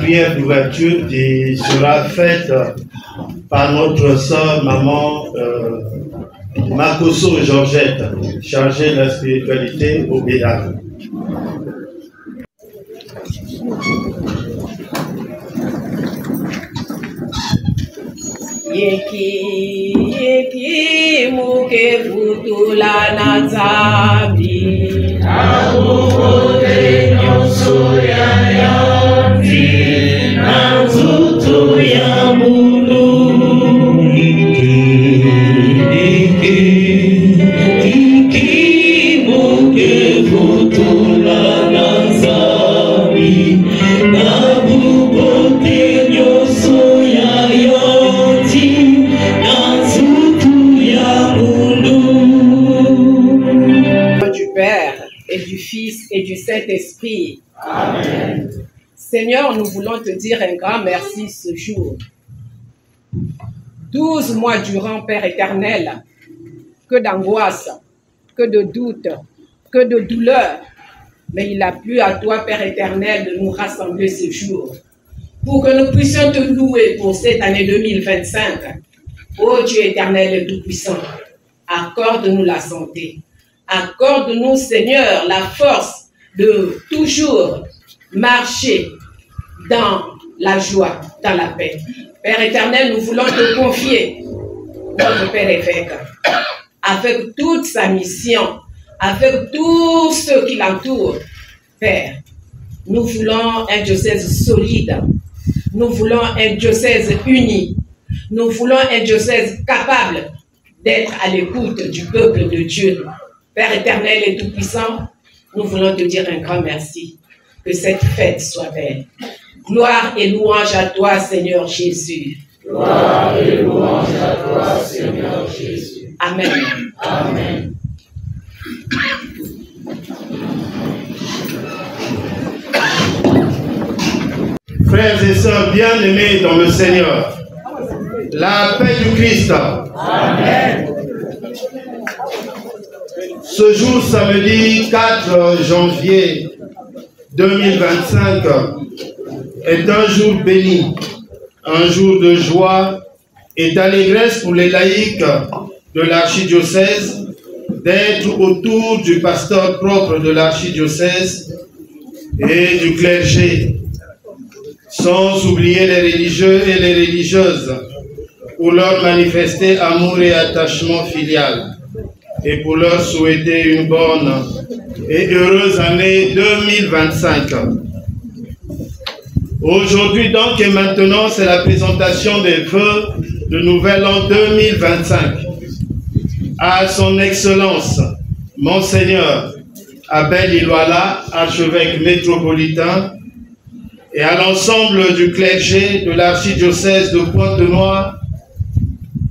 prière d'ouverture qui sera faite par notre sœur maman Makoso Georgette, chargée de la spiritualité au Bédard. Yeki muke futula na nzambi amukote nyonso ya yanzi na nzuto ya mundu Yeki muke futula na nzambi amukote nyonso ya yanzi du Père et du Fils et du Saint-Esprit. Amen. Seigneur, nous voulons te dire un grand merci ce jour. 12 mois durant, Père éternel, que d'angoisse, que de doute, que de douleur. Mais il a plu à toi, Père éternel, de nous rassembler ce jour pour que nous puissions te louer pour cette année 2025. Ô Dieu éternel et tout-puissant, accorde-nous la santé. Accorde-nous, Seigneur, la force de toujours marcher dans la joie, dans la paix. Père éternel, nous voulons te confier notre Père évêque, avec toute sa mission, avec tous ceux qui l'entourent. Père, nous voulons un diocèse solide. Nous voulons un diocèse uni. Nous voulons un diocèse capable d'être à l'écoute du peuple de Dieu. Père éternel et tout-puissant, nous voulons te dire un grand merci. Que cette fête soit belle. Gloire et louange à toi, Seigneur Jésus. Gloire et louange à toi, Seigneur Jésus. Amen. Amen. Frères et sœurs bien-aimés dans le Seigneur, la paix du Christ. Amen. Ce jour, samedi 4 janvier 2025, est un jour béni, un jour de joie et d'allégresse pour les laïcs de l'archidiocèse d'être autour du pasteur propre de l'archidiocèse et du clergé, sans oublier les religieux et les religieuses, pour leur manifester amour et attachement filial et pour leur souhaiter une bonne et heureuse année 2025. Aujourd'hui donc et maintenant, c'est la présentation des vœux de Nouvel An 2025 à son Excellence, Monseigneur Abel Iloala, archevêque métropolitain, et à l'ensemble du clergé de l'archidiocèse de Pointe-Noire,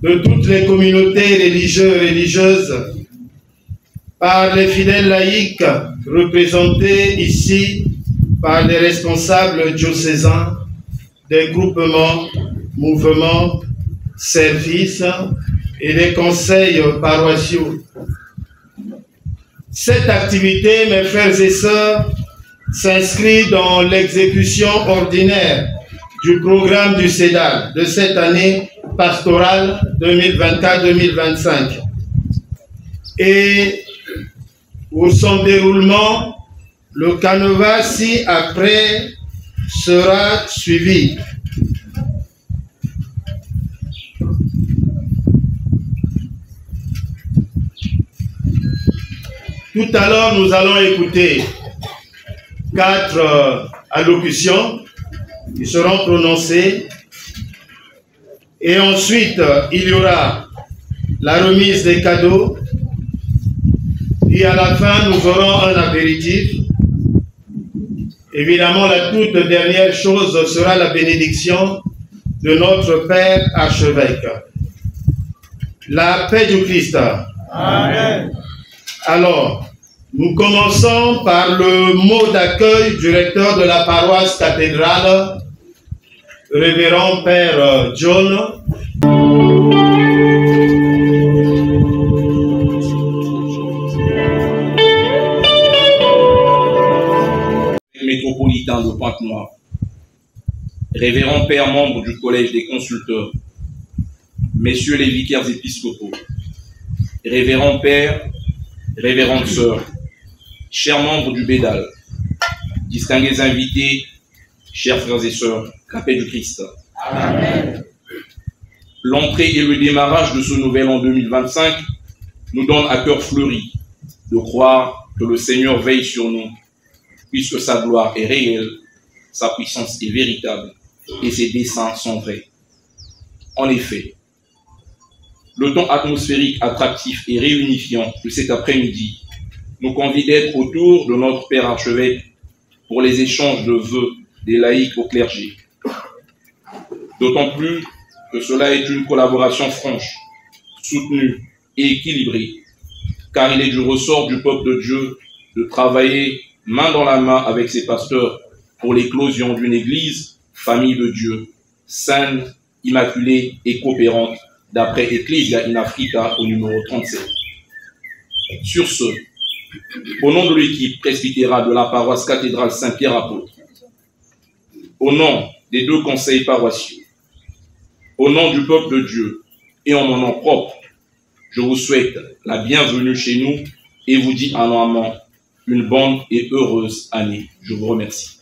de toutes les communautés religieuses, par les fidèles laïcs représentés ici par les responsables diocésains des groupements, mouvements, services et des conseils paroissiaux. Cette activité, mes frères et sœurs, s'inscrit dans l'exécution ordinaire du programme du CEDAL de cette année pastorale 2024-2025. Et pour son déroulement, le canevas ci-après sera suivi. Tout à l'heure, nous allons écouter 4 allocutions qui seront prononcées. Et ensuite, il y aura la remise des cadeaux. Et à la fin, nous aurons un apéritif. Évidemment, la toute dernière chose sera la bénédiction de notre Père archevêque. La paix du Christ. Amen. Alors, nous commençons par le mot d'accueil du recteur de la paroisse cathédrale, révérend Père John. Métropolitain de Pointe-Noire. révérends pères membres du collège des consulteurs, messieurs les vicaires épiscopaux, révérends pères, révérentes sœurs, chers membres du Bédal, distingués invités, chers frères et sœurs, la paix du Christ. Amen. L'entrée et le démarrage de ce nouvel an 2025 nous donnent à cœur fleuri de croire que le Seigneur veille sur nous, puisque sa gloire est réelle, sa puissance est véritable et ses desseins sont vrais. En effet, le ton atmosphérique attractif et réunifiant de cet après-midi nous convie d'être autour de notre Père archevêque pour les échanges de vœux des laïcs au clergé. D'autant plus que cela est une collaboration franche, soutenue et équilibrée, car il est du ressort du peuple de Dieu de travailler main dans la main avec ses pasteurs pour l'éclosion d'une église, famille de Dieu, saine, immaculée et coopérante, d'après Ecclesia in Africa au numéro 37. Sur ce, au nom de l'équipe presbytérale de la paroisse cathédrale Saint-Pierre-Apôtre, au nom des 2 conseils paroissiaux, au nom du peuple de Dieu et en mon nom propre, je vous souhaite la bienvenue chez nous et vous dis en amont une bonne et heureuse année. Je vous remercie.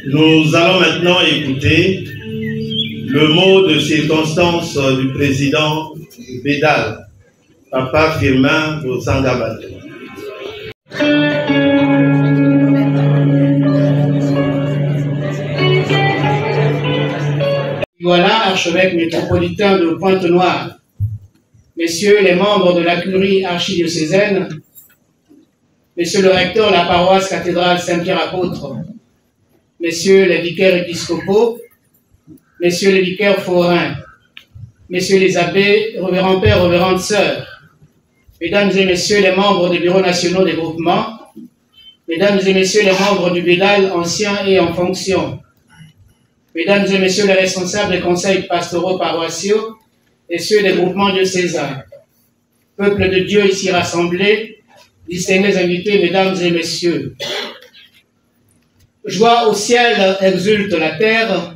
Nous allons maintenant écouter le mot de circonstance du président Bédal, Papa Firmin Bosanga-Bato. Voilà, archevêque métropolitain de Pointe-Noire, messieurs les membres de la curie archidiocésaine, messieurs le recteur de la paroisse cathédrale Saint-Pierre-Apôtre, messieurs les vicaires épiscopaux, messieurs les vicaires forains, messieurs les abbés, révérends pères, révérentes sœurs, mesdames et messieurs les membres des bureaux nationaux des groupements, mesdames et messieurs les membres du Bédal anciens et en fonction, mesdames et messieurs les responsables des conseils pastoraux paroissiaux et ceux des groupements diocésains, peuple de Dieu ici rassemblés, distingués invités, mesdames et messieurs. Joie au ciel, exulte la terre,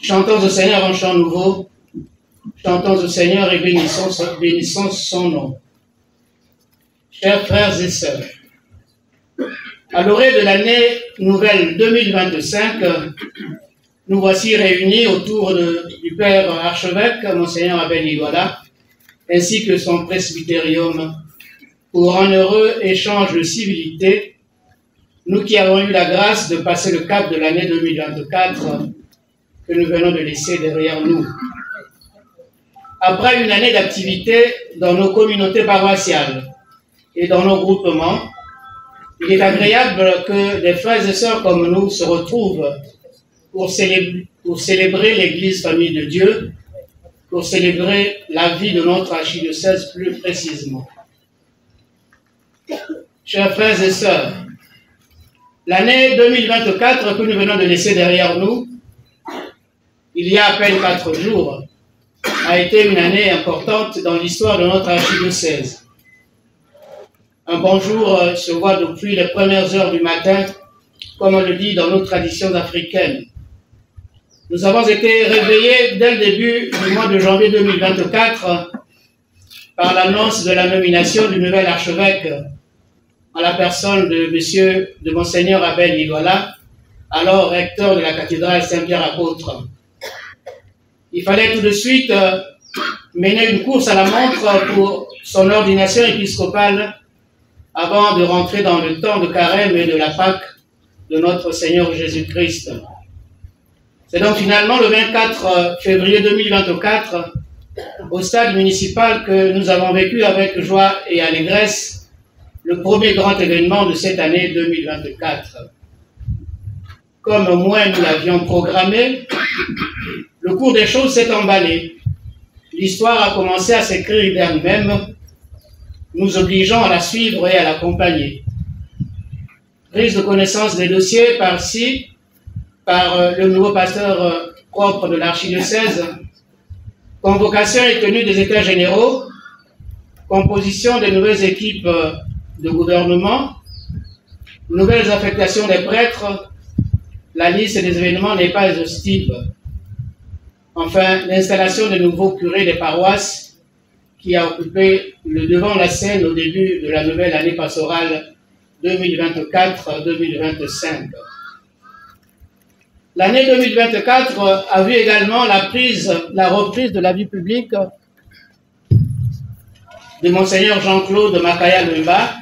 chantons au Seigneur un chant nouveau, chantons au Seigneur et bénissons son nom. Chers frères et sœurs, à l'orée de l'année nouvelle 2025, nous voici réunis autour du Père archevêque, Monseigneur Abel Iguala, ainsi que son presbytérium, pour un heureux échange de civilité, nous qui avons eu la grâce de passer le cap de l'année 2024 que nous venons de laisser derrière nous. Après une année d'activité dans nos communautés paroissiales et dans nos groupements, il est agréable que des frères et sœurs comme nous se retrouvent pour célébrer l'Église famille de Dieu, pour célébrer la vie de notre archidiocèse plus précisément. Chers frères et sœurs, l'année 2024 que nous venons de laisser derrière nous, il y a à peine 4 jours, a été une année importante dans l'histoire de notre archidiocèse. Un bonjour se voit depuis les premières heures du matin, comme on le dit dans nos traditions africaines. Nous avons été réveillés dès le début du mois de janvier 2024 par l'annonce de la nomination du nouvel archevêque en la personne de Monseigneur Abel Iguala, alors recteur de la cathédrale Saint-Pierre-Apôtre. Il fallait tout de suite mener une course à la montre pour son ordination épiscopale avant de rentrer dans le temps de carême et de la Pâque de notre Seigneur Jésus-Christ. C'est donc finalement le 24 février 2024, au stade municipal, que nous avons vécu avec joie et allégresse le premier grand événement de cette année 2024. Comme moins nous l'avions programmé, le cours des choses s'est emballé. L'histoire a commencé à s'écrire d'elle-même, nous obligeant à la suivre et à l'accompagner. Prise de connaissance des dossiers par-ci, par le nouveau pasteur propre de l'archidiocèse, convocation et tenue des états généraux, composition des nouvelles équipes de gouvernement, nouvelles affectations des prêtres, la liste des événements n'est pas exhaustive. Enfin, l'installation de nouveaux curés des paroisses qui a occupé le devant de la scène au début de la nouvelle année pastorale 2024-2025. L'année 2024 a vu également la reprise de la vie publique de Monseigneur Jean-Claude Makaya Lumba,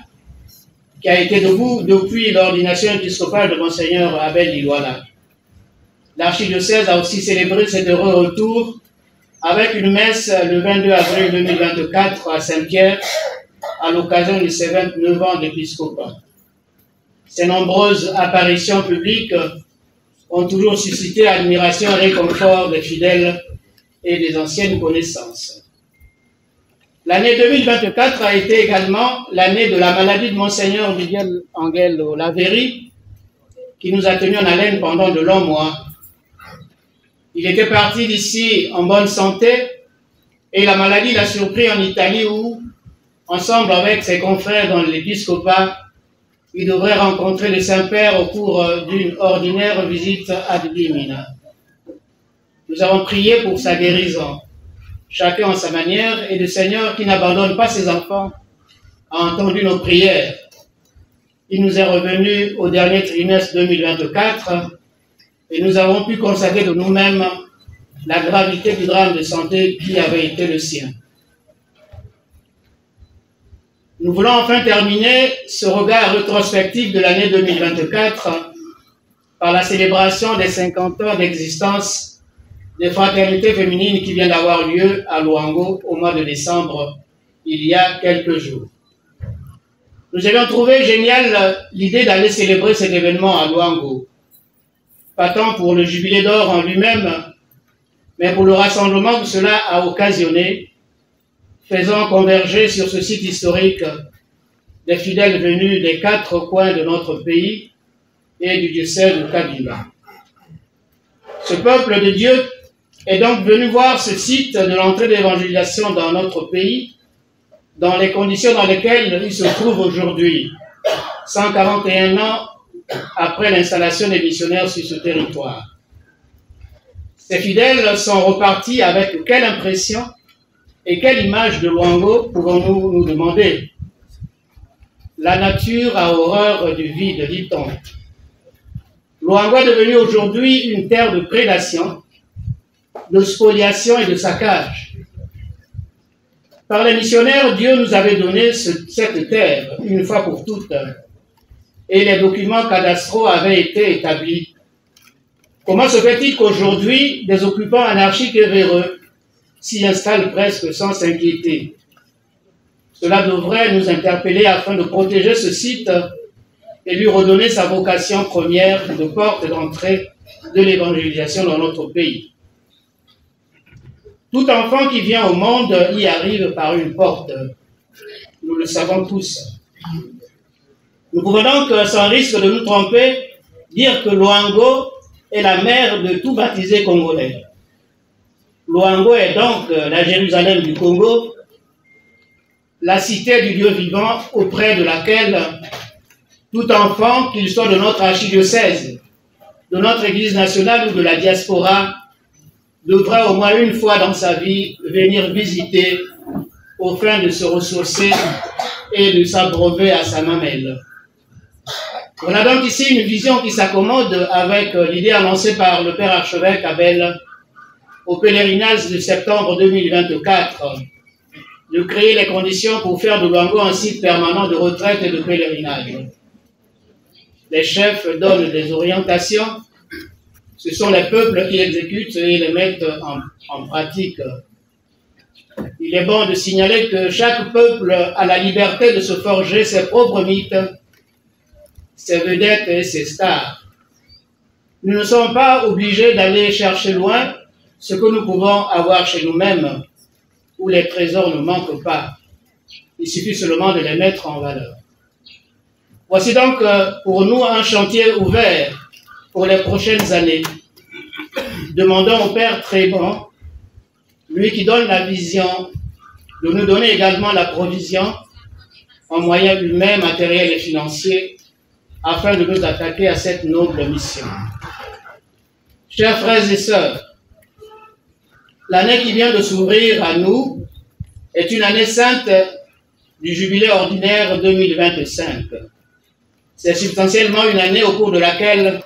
qui a été debout depuis l'ordination épiscopale de Monseigneur Abel Iwala. L'archidiocèse a aussi célébré cet heureux retour avec une messe le 22 avril 2024 à Saint-Pierre, à l'occasion de ses 29 ans d'épiscopat. Ces nombreuses apparitions publiques ont toujours suscité admiration et réconfort des fidèles et des anciennes connaissances. L'année 2024 a été également l'année de la maladie de Monseigneur Miguel Angel Laveri, qui nous a tenus en haleine pendant de longs mois. Il était parti d'ici en bonne santé et la maladie l'a surpris en Italie où, ensemble avec ses confrères dans l'épiscopat, il devrait rencontrer le Saint-Père au cours d'une ordinaire visite ad limina. Nous avons prié pour sa guérison, chacun en sa manière, et le Seigneur qui n'abandonne pas ses enfants a entendu nos prières. Il nous est revenu au dernier trimestre 2024 et nous avons pu constater de nous-mêmes la gravité du drame de santé qui avait été le sien. Nous voulons enfin terminer ce regard rétrospectif de l'année 2024 par la célébration des 50 ans d'existence des fraternités féminines qui vient d'avoir lieu à Luango au mois de décembre, il y a quelques jours. Nous avions trouvé génial l'idée d'aller célébrer cet événement à Luango, pas tant pour le jubilé d'or en lui-même, mais pour le rassemblement que cela a occasionné, faisant converger sur ce site historique des fidèles venus des 4 coins de notre pays et du diocèse de Kabila. Ce peuple de Dieu est donc venu voir ce site de l'entrée d'évangélisation dans notre pays, dans les conditions dans lesquelles il se trouve aujourd'hui, 141 ans après l'installation des missionnaires sur ce territoire. Ces fidèles sont repartis avec quelle impression et quelle image de Luango pouvons-nous nous demander? La nature a horreur du vide, dit-on. Luango est devenu aujourd'hui une terre de prédation, de spoliation et de saccage. Par les missionnaires, Dieu nous avait donné cette terre, une fois pour toutes, et les documents cadastraux avaient été établis. Comment se fait-il qu'aujourd'hui, des occupants anarchiques et véreux s'y installent presque sans s'inquiéter? Cela devrait nous interpeller afin de protéger ce site et lui redonner sa vocation première de porte d'entrée de l'évangélisation dans notre pays. Tout enfant qui vient au monde y arrive par une porte. Nous le savons tous. Nous pouvons donc, sans risque de nous tromper, dire que Luango est la mère de tout baptisé congolais. Luango est donc la Jérusalem du Congo, la cité du Dieu vivant auprès de laquelle tout enfant, qu'il soit de notre archidiocèse, de notre Église nationale ou de la diaspora, devra au moins une fois dans sa vie venir visiter au fin de se ressourcer et de s'abreuver à sa mamelle. On a donc ici une vision qui s'accommode avec l'idée annoncée par le Père Archevêque Abel au pèlerinage de septembre 2024, de créer les conditions pour faire de Luango un site permanent de retraite et de pèlerinage. Les chefs donnent des orientations, ce sont les peuples qui exécutent et les mettent en pratique. Il est bon de signaler que chaque peuple a la liberté de se forger ses propres mythes, ses vedettes et ses stars. Nous ne sommes pas obligés d'aller chercher loin ce que nous pouvons avoir chez nous-mêmes, où les trésors ne manquent pas. Il suffit seulement de les mettre en valeur. Voici donc pour nous un chantier ouvert pour les prochaines années. Demandons au Père très bon, lui qui donne la vision, de nous donner également la provision en moyens humains, matériels et financiers, afin de nous attaquer à cette noble mission. Chers frères et sœurs, l'année qui vient de s'ouvrir à nous est une année sainte du jubilé ordinaire 2025. C'est substantiellement une année au cours de laquelle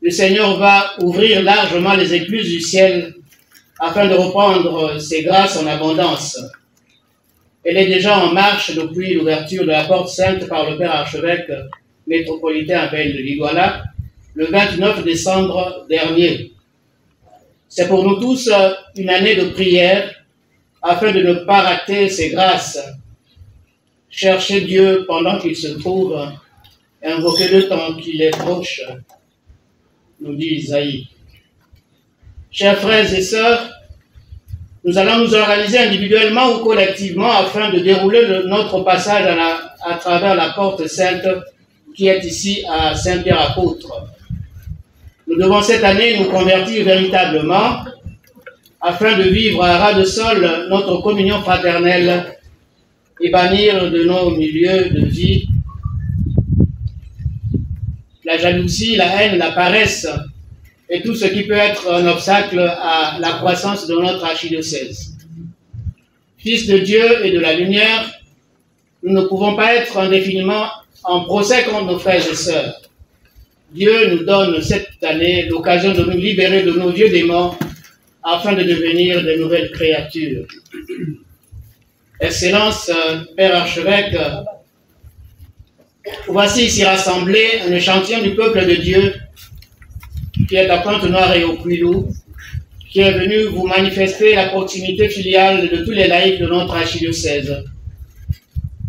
le Seigneur va ouvrir largement les écluses du ciel afin de reprendre ses grâces en abondance. Elle est déjà en marche depuis l'ouverture de la porte sainte par le Père archevêque métropolitain Abel de Liguala le 29 décembre dernier. C'est pour nous tous une année de prière afin de ne pas rater ses grâces. Cherchez Dieu pendant qu'il se trouve, invoquez-le tant qu'il est proche, nous dit Isaïe. Chers frères et sœurs, nous allons nous organiser individuellement ou collectivement afin de dérouler notre passage à travers la porte sainte qui est ici à Saint-Pierre-Apôtre. Nous devons cette année nous convertir véritablement afin de vivre à ras de sol notre communion fraternelle et bannir de nos milieux de vie la jalousie, la haine, la paresse et tout ce qui peut être un obstacle à la croissance de notre archidiocèse. Fils de Dieu et de la lumière, nous ne pouvons pas être indéfiniment en procès contre nos frères et sœurs. Dieu nous donne cette année l'occasion de nous libérer de nos vieux démons afin de devenir de nouvelles créatures. Excellence, Père archevêque, voici ici rassemblé un échantillon du peuple de Dieu qui est à Pointe-Noire et au Puy-Loup, qui est venu vous manifester la proximité filiale de tous les laïcs de notre archidiocèse.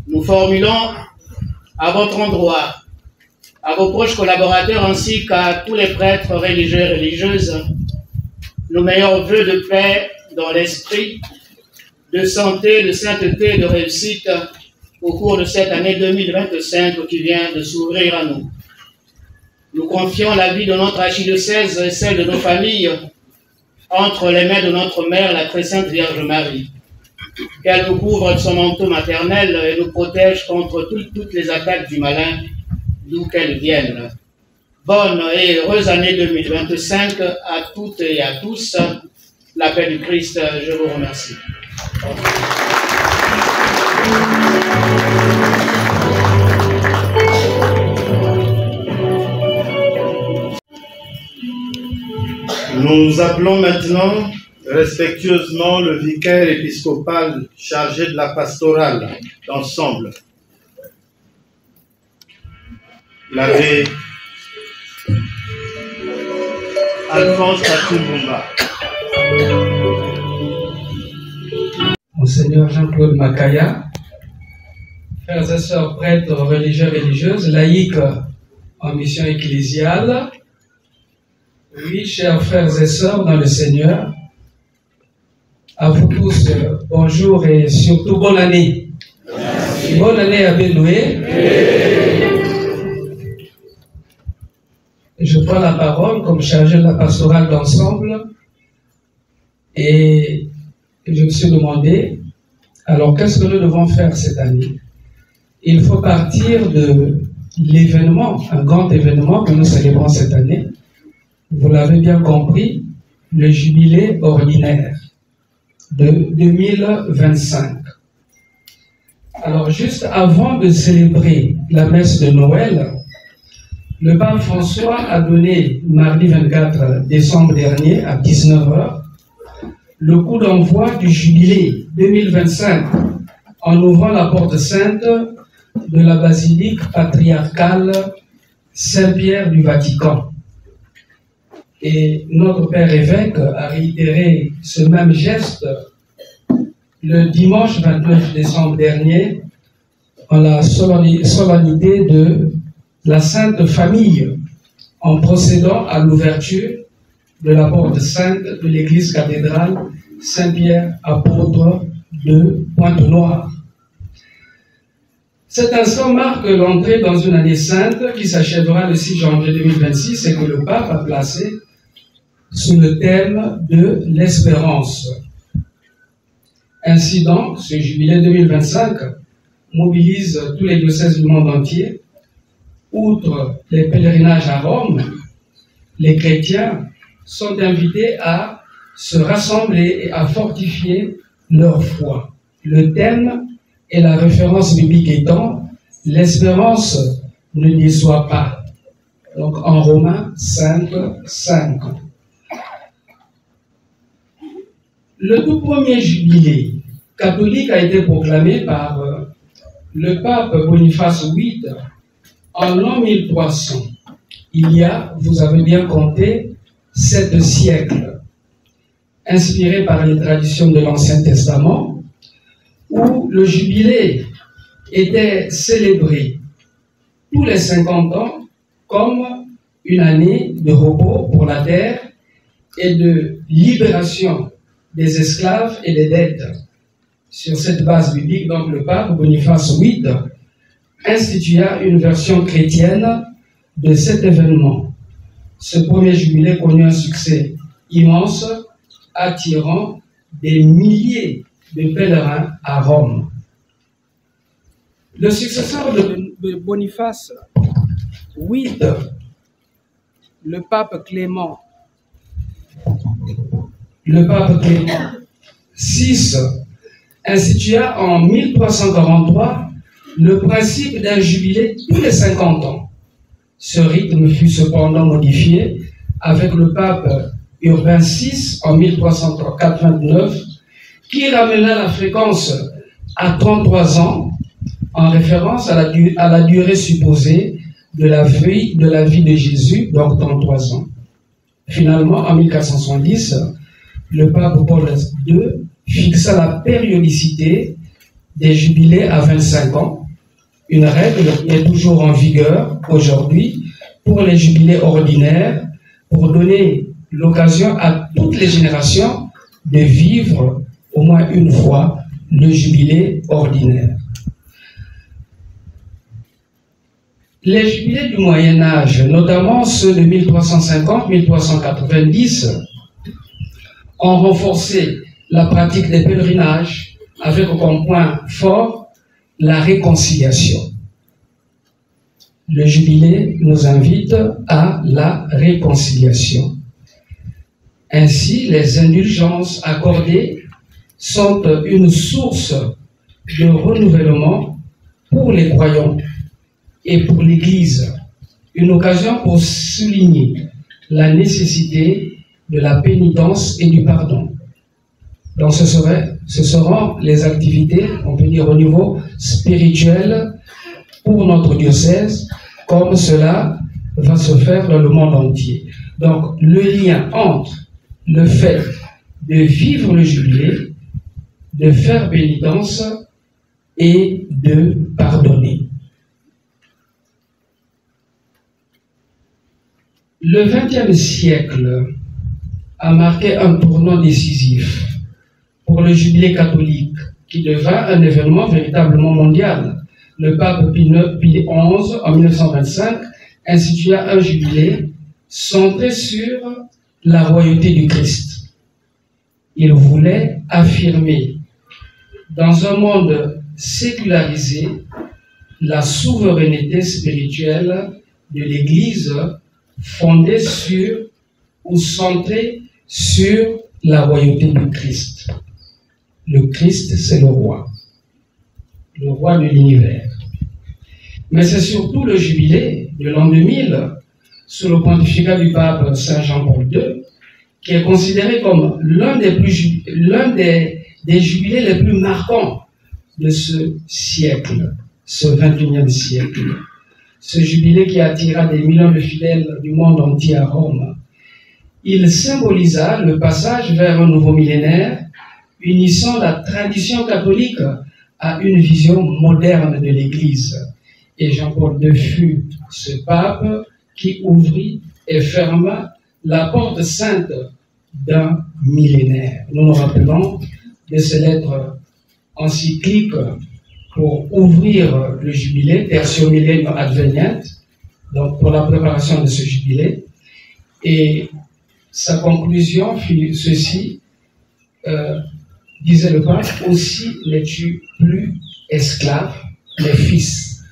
Nous formulons à votre endroit, à vos proches collaborateurs ainsi qu'à tous les prêtres religieux et religieuses, nos meilleurs vœux de paix dans l'esprit, de santé, de sainteté et de réussite au cours de cette année 2025 qui vient de s'ouvrir à nous. Nous confions la vie de notre archidiocèse et celle de nos familles entre les mains de notre Mère, la très sainte Vierge Marie. Qu'elle nous couvre de son manteau maternel et nous protège contre toutes les attaques du malin, d'où qu'elles viennent. Bonne et heureuse année 2025 à toutes et à tous. La paix du Christ, je vous remercie. Nous appelons maintenant respectueusement le vicaire épiscopal chargé de la pastorale d'ensemble, l'abbé Alphonse Tatumumba. Monseigneur Jean-Claude Makaya, frères et sœurs prêtres, religieux, religieuses, laïcs en mission ecclésiale, oui, chers frères et sœurs dans le Seigneur, à vous tous, bonjour et surtout bonne année. Merci. Bonne année à Benoué. Je prends la parole comme chargé de la pastorale d'ensemble et je me suis demandé, alors qu'est-ce que nous devons faire cette année? Il faut partir de l'événement, un grand événement que nous célébrons cette année. Vous l'avez bien compris, le jubilé ordinaire de 2025. Alors, juste avant de célébrer la messe de Noël, le pape François a donné, mardi 24 décembre dernier, à 19h, le coup d'envoi du jubilé 2025 en ouvrant la porte sainte de la basilique patriarcale Saint-Pierre du Vatican. Et notre Père évêque a réitéré ce même geste le dimanche 29 décembre dernier en la solennité de la Sainte Famille en procédant à l'ouverture de la porte sainte de l'église cathédrale Saint-Pierre apôtre de Pointe-Noire. Cet instant marque l'entrée dans une année sainte qui s'achèvera le 6 janvier 2026 et que le pape a placé sous le thème de l'espérance. Ainsi donc, ce jubilé 2025 mobilise tous les diocèses du monde entier. Outre les pèlerinages à Rome, les chrétiens sont invités à se rassembler et à fortifier leur foi. Le thème et la référence biblique étant « L'espérance ne déçoit pas ». Donc en Romains 5, 5. Le tout premier jubilé catholique a été proclamé par le pape Boniface VIII en l'an 1300. Il y a, vous avez bien compté, 7 siècles, inspiré par les traditions de l'Ancien Testament, où le jubilé était célébré tous les 50 ans comme une année de repos pour la terre et de libération des esclaves et des dettes. Sur cette base biblique, donc le pape Boniface VIII institua une version chrétienne de cet événement. Ce premier jubilé connut un succès immense, attirant des milliers de pèlerins à Rome. Le successeur de Boniface VIII, le pape Clément VI, institua en 1343 le principe d'un jubilé tous les 50 ans. Ce rythme fut cependant modifié avec le pape Urbain VI en 1389, qui ramena la fréquence à 33 ans en référence à la durée supposée de la vie de Jésus, donc 33 ans. Finalement, en 1470, le pape Paul II fixa la périodicité des jubilés à 25 ans, une règle qui est toujours en vigueur aujourd'hui pour les jubilés ordinaires, pour donner l'occasion à toutes les générations de vivre au moins une fois le jubilé ordinaire. Les jubilés du Moyen-Âge, notamment ceux de 1350-1390, ont renforcé la pratique des pèlerinages avec comme point fort la réconciliation. Le jubilé nous invite à la réconciliation. Ainsi, les indulgences accordées sont une source de renouvellement pour les croyants et pour l'Église, une occasion pour souligner la nécessité de la pénitence et du pardon. Donc ce seront les activités, on peut dire au niveau spirituel pour notre diocèse, comme cela va se faire dans le monde entier. Donc le lien entre le fait de vivre le jubilé, de faire pénitence et de pardonner. Le XXe siècle a marqué un tournant décisif pour le jubilé catholique, qui devint un événement véritablement mondial. Le pape Pie XI, en 1925, institua un jubilé centré sur la royauté du Christ. Il voulait affirmer, dans un monde sécularisé, la souveraineté spirituelle de l'Église fondée sur ou centrée sur la royauté du Christ. Le Christ, c'est le roi de l'univers. Mais c'est surtout le jubilé de l'an 2000, sous le pontificat du pape Saint Jean-Paul II, qui est considéré comme l'un des jubilés les plus marquants de ce siècle, ce 21e siècle. Ce jubilé qui attira des millions de fidèles du monde entier à Rome. Il symbolisa le passage vers un nouveau millénaire, unissant la tradition catholique à une vision moderne de l'Église. Et Jean-Paul II fut ce pape qui ouvrit et ferma la porte sainte d'un millénaire. Nous nous rappelons de ces lettres encycliques pour ouvrir le jubilé, Tertio Millennium Advenient, donc pour la préparation de ce jubilé. Et sa conclusion fut ceci, disait le pape, aussi n'es-tu plus esclave, mais fils,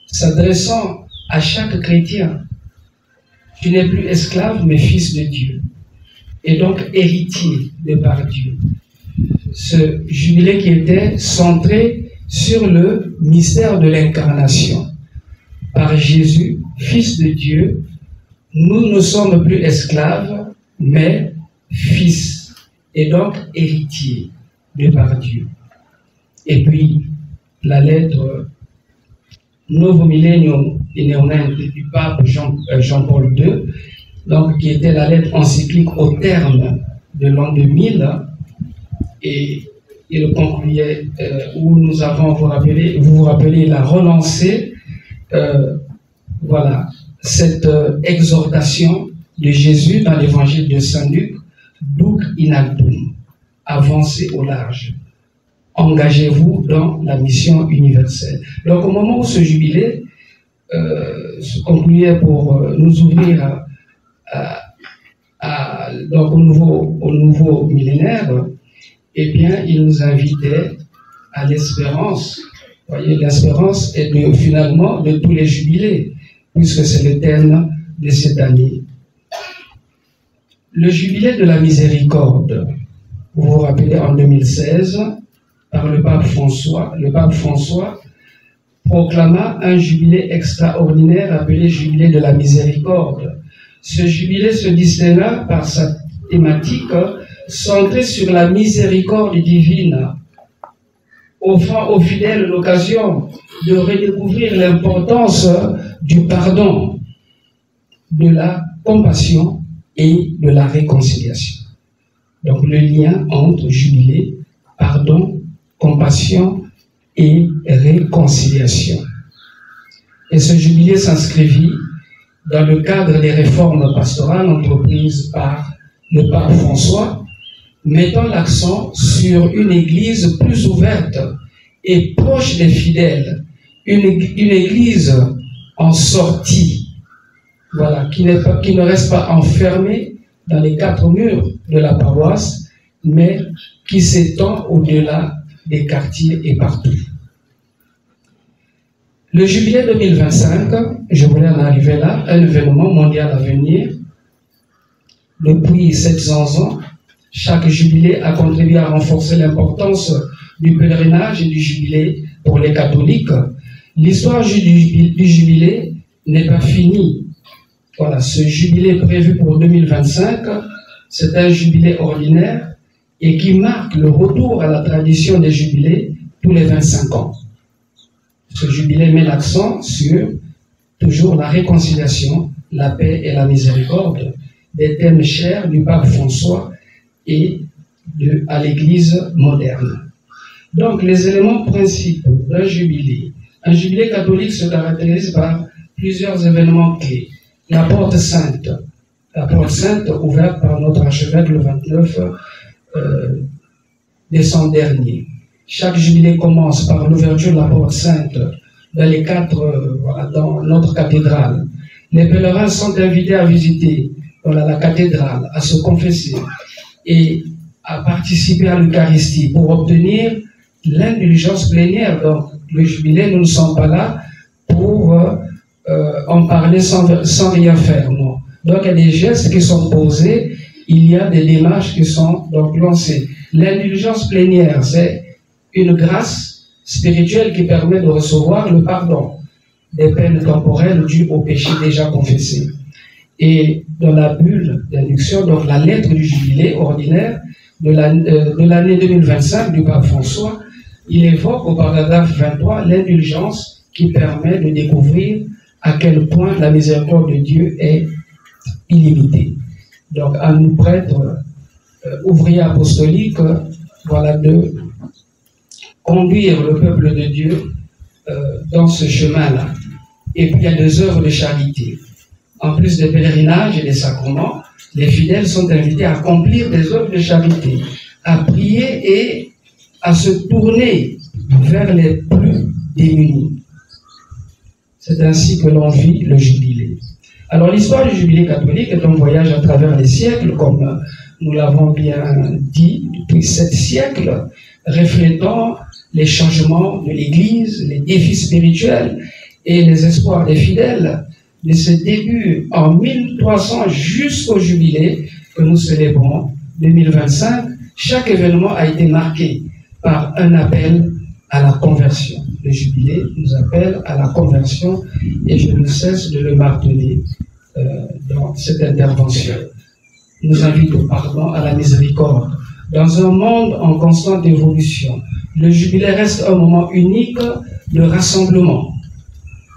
s'adressant à chaque chrétien. Tu n'es plus esclave, mais fils de Dieu, et donc héritier de par Dieu. Ce jubilé qui était centré sur le mystère de l'incarnation. Par Jésus, Fils de Dieu, nous ne sommes plus esclaves, mais fils, et donc héritiers de par Dieu. Et puis, la lettre Novo Millennium Ineunente du pape Jean-Paul II, donc, qui était la lettre encyclique au terme de l'an 2000, et il concluait où nous avons, vous vous rappelez, il a relancé voilà, cette exhortation de Jésus dans l'évangile de Saint Luc, Duc in actum, avancez au large, engagez-vous dans la mission universelle. Donc au moment où ce jubilé se concluait pour nous ouvrir donc au nouveau millénaire, eh bien, il nous invitait à l'espérance. Vous voyez, l'espérance est finalement de tous les jubilés, puisque c'est le thème de cette année. Le jubilé de la miséricorde, vous vous rappelez, en 2016, par le pape François proclama un jubilé extraordinaire appelé jubilé de la miséricorde. Ce jubilé se distingua par sa thématique centrée sur la miséricorde divine, offrant aux fidèles l'occasion de redécouvrir l'importance du pardon, de la compassion et de la réconciliation. Donc le lien entre jubilé, pardon, compassion et réconciliation. Et ce jubilé s'inscrivit dans le cadre des réformes pastorales entreprises par le pape François, mettant l'accent sur une église plus ouverte et proche des fidèles, une église en sortie, voilà, qui ne reste pas enfermée dans les 4 murs de la paroisse, mais qui s'étend au-delà des quartiers et partout. Le jubilé 2025, je voulais en arriver là, un événement mondial à venir. Depuis 700 ans, chaque jubilé a contribué à renforcer l'importance du pèlerinage et du jubilé pour les catholiques. L'histoire du jubilé n'est pas finie. Voilà, ce jubilé prévu pour 2025, c'est un jubilé ordinaire et qui marque le retour à la tradition des jubilés tous les 25 ans. Ce jubilé met l'accent sur toujours la réconciliation, la paix et la miséricorde, des thèmes chers du pape François et à l'Église moderne. Donc, les éléments principaux d'un jubilé. Un jubilé catholique se caractérise par plusieurs événements clés. La porte sainte ouverte par notre archevêque le 29 décembre dernier. Chaque jubilé commence par l'ouverture de la porte sainte dans notre cathédrale. Les pèlerins sont invités à visiter la cathédrale, à se confesser et à participer à l'Eucharistie pour obtenir l'indulgence plénière. Donc, le jubilé, nous ne sommes pas là pour en parler sans rien faire. Non. Donc, il y a des gestes qui sont posés, il y a des démarches qui sont donc lancées. L'indulgence plénière, c'est une grâce spirituelle qui permet de recevoir le pardon des peines temporelles dues au péché déjà confessé. Et dans la bulle d'induction, donc la lettre du jubilé ordinaire de l'année 2025 du pape François, il évoque au paragraphe 23 l'indulgence qui permet de découvrir à quel point la miséricorde de Dieu est illimitée. Donc à nous prêtres, ouvriers apostoliques, voilà, de conduire le peuple de Dieu dans ce chemin-là. Et puis il y a des œuvres de charité. En plus des pèlerinages et des sacrements, les fidèles sont invités à accomplir des œuvres de charité, à prier et à se tourner vers les plus démunis. C'est ainsi que l'on vit le jubilé. Alors l'histoire du jubilé catholique est un voyage à travers les siècles, comme nous l'avons bien dit, depuis 7 siècles, reflétant les changements de l'Église, les défis spirituels et les espoirs des fidèles de ce début en 1300 jusqu'au jubilé que nous célébrons 2025, chaque événement a été marqué par un appel à la conversion. Le jubilé nous appelle à la conversion et je ne cesse de le marteler dans cette intervention. Nous invite au pardon, à la miséricorde. Dans un monde en constante évolution, le jubilé reste un moment unique de rassemblement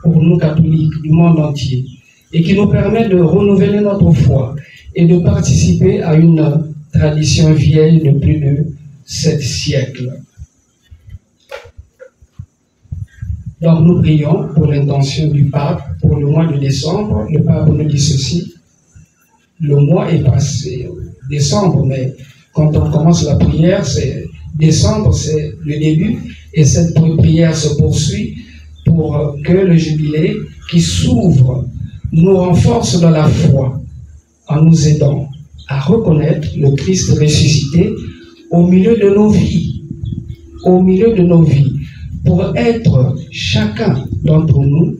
pour nous catholiques du monde entier et qui nous permet de renouveler notre foi et de participer à une tradition vieille de plus de 7 siècles. Donc nous prions pour l'intention du pape pour le mois de décembre. Le pape nous dit ceci: le mois est passé, décembre, mais quand on commence la prière, c'est décembre, c'est le début, et cette prière se poursuit pour que le jubilé qui s'ouvre nous renforce dans la foi en nous aidant à reconnaître le Christ ressuscité au milieu de nos vies, pour être chacun d'entre nous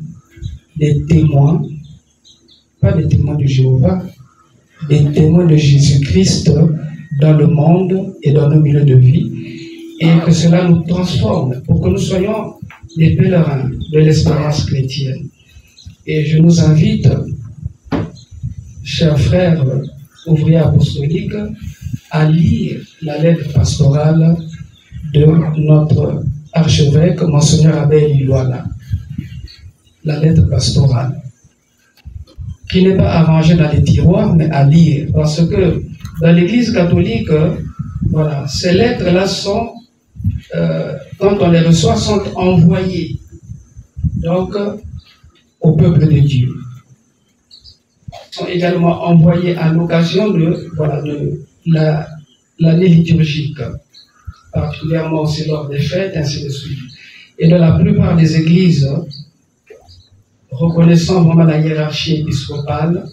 des témoins, pas des témoins de Jéhovah, des témoins de Jésus-Christ dans le monde et dans nos milieux de vie, et que cela nous transforme pour que nous soyons des pèlerins de l'espérance chrétienne. Et je nous invite, chers frères ouvriers apostoliques, à lire la lettre pastorale de notre archevêque, Monseigneur Abel Iloala. La lettre pastorale, qui n'est pas arrangée dans les tiroirs, mais à lire, parce que dans l'Église catholique, voilà, ces lettres-là sont, quand on les reçoit, sont envoyées donc au peuple de Dieu. Sont également envoyées à l'occasion de l'année liturgique, particulièrement aussi lors des fêtes, ainsi de suite. Et dans la plupart des églises, reconnaissant vraiment la hiérarchie épiscopale,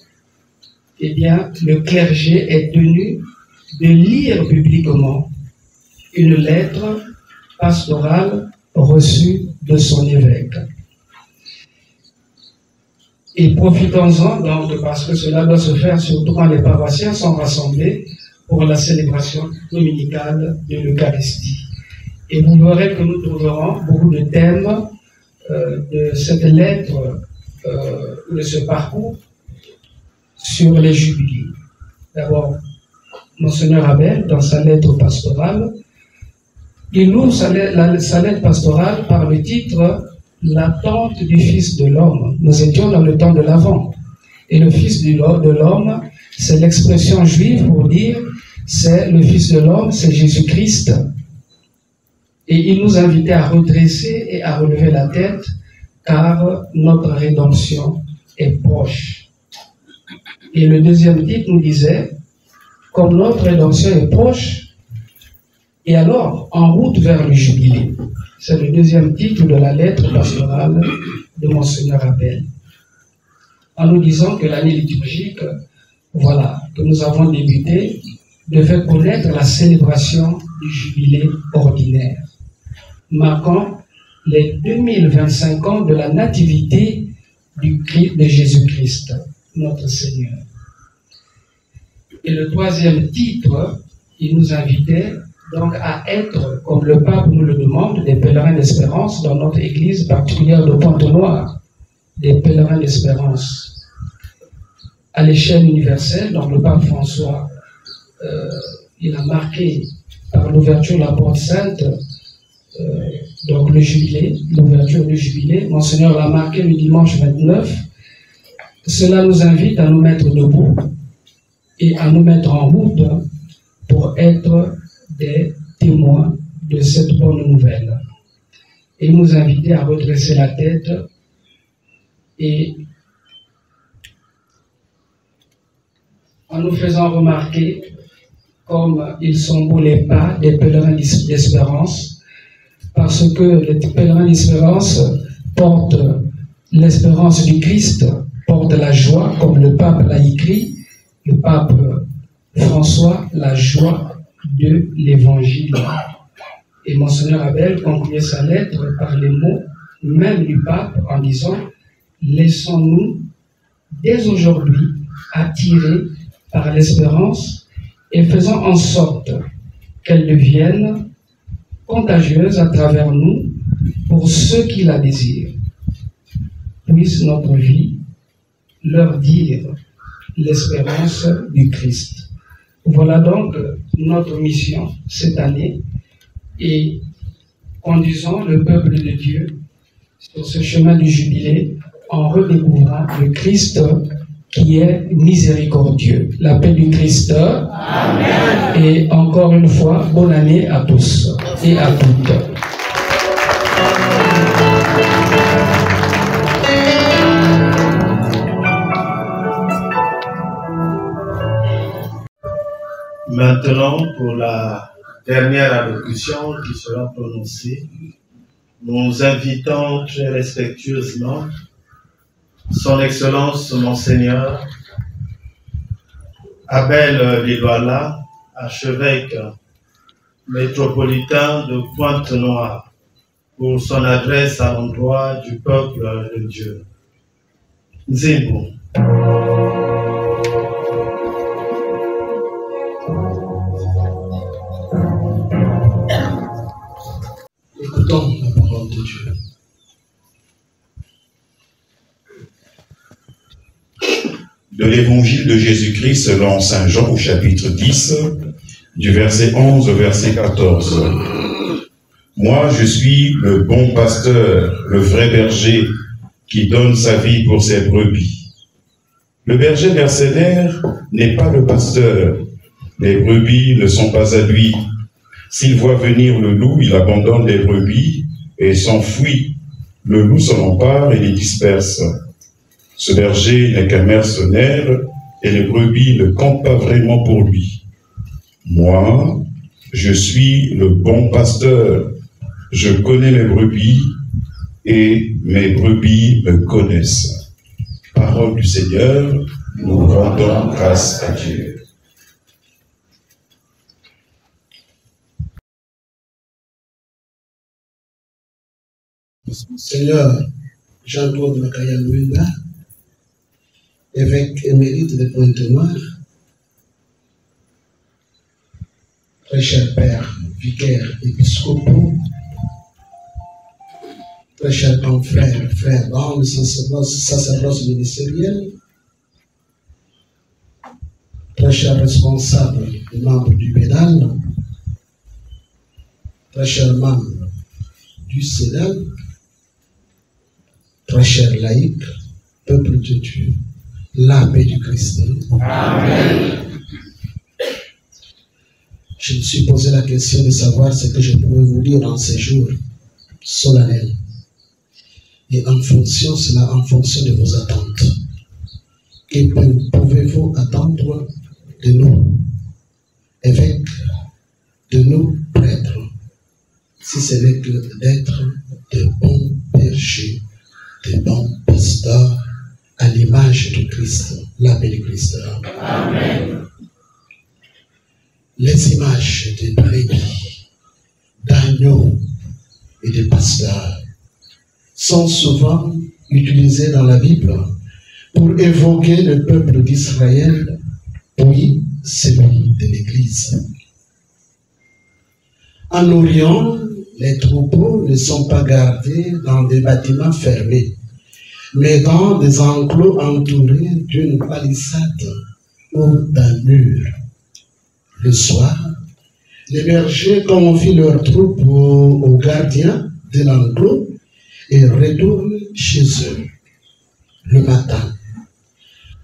eh bien, le clergé est tenu de lire publiquement une lettre pastorale reçue de son évêque. Et profitons-en donc, parce que cela doit se faire surtout quand les paroissiens sont rassemblés pour la célébration dominicale de l'Eucharistie. Et vous verrez que nous trouverons beaucoup de thèmes de cette lettre, de ce parcours, sur les jubilés. D'abord, Monseigneur Abel, dans sa lettre pastorale, il ouvre sa lettre pastorale par le titre « L'attente du Fils de l'homme ». Nous étions dans le temps de l'Avent. Et le Fils de l'homme, c'est l'expression juive pour dire c'est le Fils de l'homme, c'est Jésus-Christ. Et il nous invitait à redresser et à relever la tête, car notre rédemption est proche. Et le deuxième titre nous disait, comme notre rédemption est proche, et alors en route vers le jubilé. C'est le deuxième titre de la lettre pastorale de Monseigneur Abel. En nous disant que l'année liturgique, voilà, que nous avons débuté, devait connaître la célébration du jubilé ordinaire, marquant les 2025 ans de la nativité du Christ, de Jésus-Christ, notre Seigneur. Et le troisième titre, il nous invitait donc à être, comme le pape nous le demande, des pèlerins d'espérance dans notre église particulière de Pointe-Noire, des pèlerins d'espérance à l'échelle universelle. Donc le pape François, il a marqué par l'ouverture de la porte sainte, donc le jubilé, l'ouverture du jubilé. Monseigneur l'a marqué le dimanche 29. Cela nous invite à nous mettre debout et à nous mettre en route pour être des témoins de cette bonne nouvelle. Et nous inviter à redresser la tête et en nous faisant remarquer comme ils sont beaux les pas des pèlerins d'espérance, parce que les pèlerins d'espérance portent l'espérance du Christ, portent la joie, comme le pape l'a écrit, le pape François, la joie de l'évangile. Et Monseigneur Abel concluait sa lettre par les mots même du pape en disant « Laissons-nous dès aujourd'hui attirer par l'espérance et faisons en sorte qu'elle devienne contagieuse à travers nous pour ceux qui la désirent. Puisse notre vie leur dire l'espérance du Christ. » Voilà donc notre mission cette année et conduisons le peuple de Dieu sur ce chemin du jubilé en redécouvrant le Christ qui est miséricordieux. La paix du Christ. Amen. Et encore une fois, bonne année à tous et à toutes. Maintenant, pour la dernière allocution qui sera prononcée, nous invitons très respectueusement Son Excellence Monseigneur Abel Lilwala, archevêque métropolitain de Pointe-Noire, pour son adresse à l'endroit du peuple de Dieu. Nzimbo. Écoutons la parole de Dieu. De l'évangile de Jésus-Christ selon saint Jean au chapitre 10, du verset 11 au verset 14. Moi, je suis le bon pasteur, le vrai berger, qui donne sa vie pour ses brebis. Le berger mercenaire n'est pas le pasteur. Les brebis ne sont pas à lui. S'il voit venir le loup, il abandonne les brebis et s'enfuit. Le loup s'en empare et les disperse. Ce berger n'est qu'un mercenaire et les brebis ne comptent pas vraiment pour lui. Moi, je suis le bon pasteur. Je connais mes brebis et mes brebis me connaissent. Parole du Seigneur, nous rendons grâce à Dieu. Seigneur Jean-Claude Makaya Louinda, évêque émérite de Pointe-Noire, très cher père, vicaire, épiscopaux, très cher confrère, frère dans le sacerdoce ministériel, très cher responsable et membre du pénal, très cher membre du Sénat, très cher laïc, peuple de Dieu, la paix du Christ. Amen. Je me suis posé la question de savoir ce que je pouvais vous dire dans ces jours solennels. Et en fonction de vos attentes. Que pouvez-vous attendre de nous, évêques, de nous, prêtres, si ce n'est que d'être de bons bergers, de bons pasteurs, à l'image du Christ, la paix du Christ. Amen. Les images des brebis, d'agneaux et de pasteurs sont souvent utilisées dans la Bible pour évoquer le peuple d'Israël, oui, celui de l'Église. En Orient, les troupeaux ne sont pas gardés dans des bâtiments fermés, mais dans des enclos entourés d'une palissade ou d'un mur. Le soir, les bergers confient leurs troupeaux aux gardiens de l'enclos et retournent chez eux. Le matin,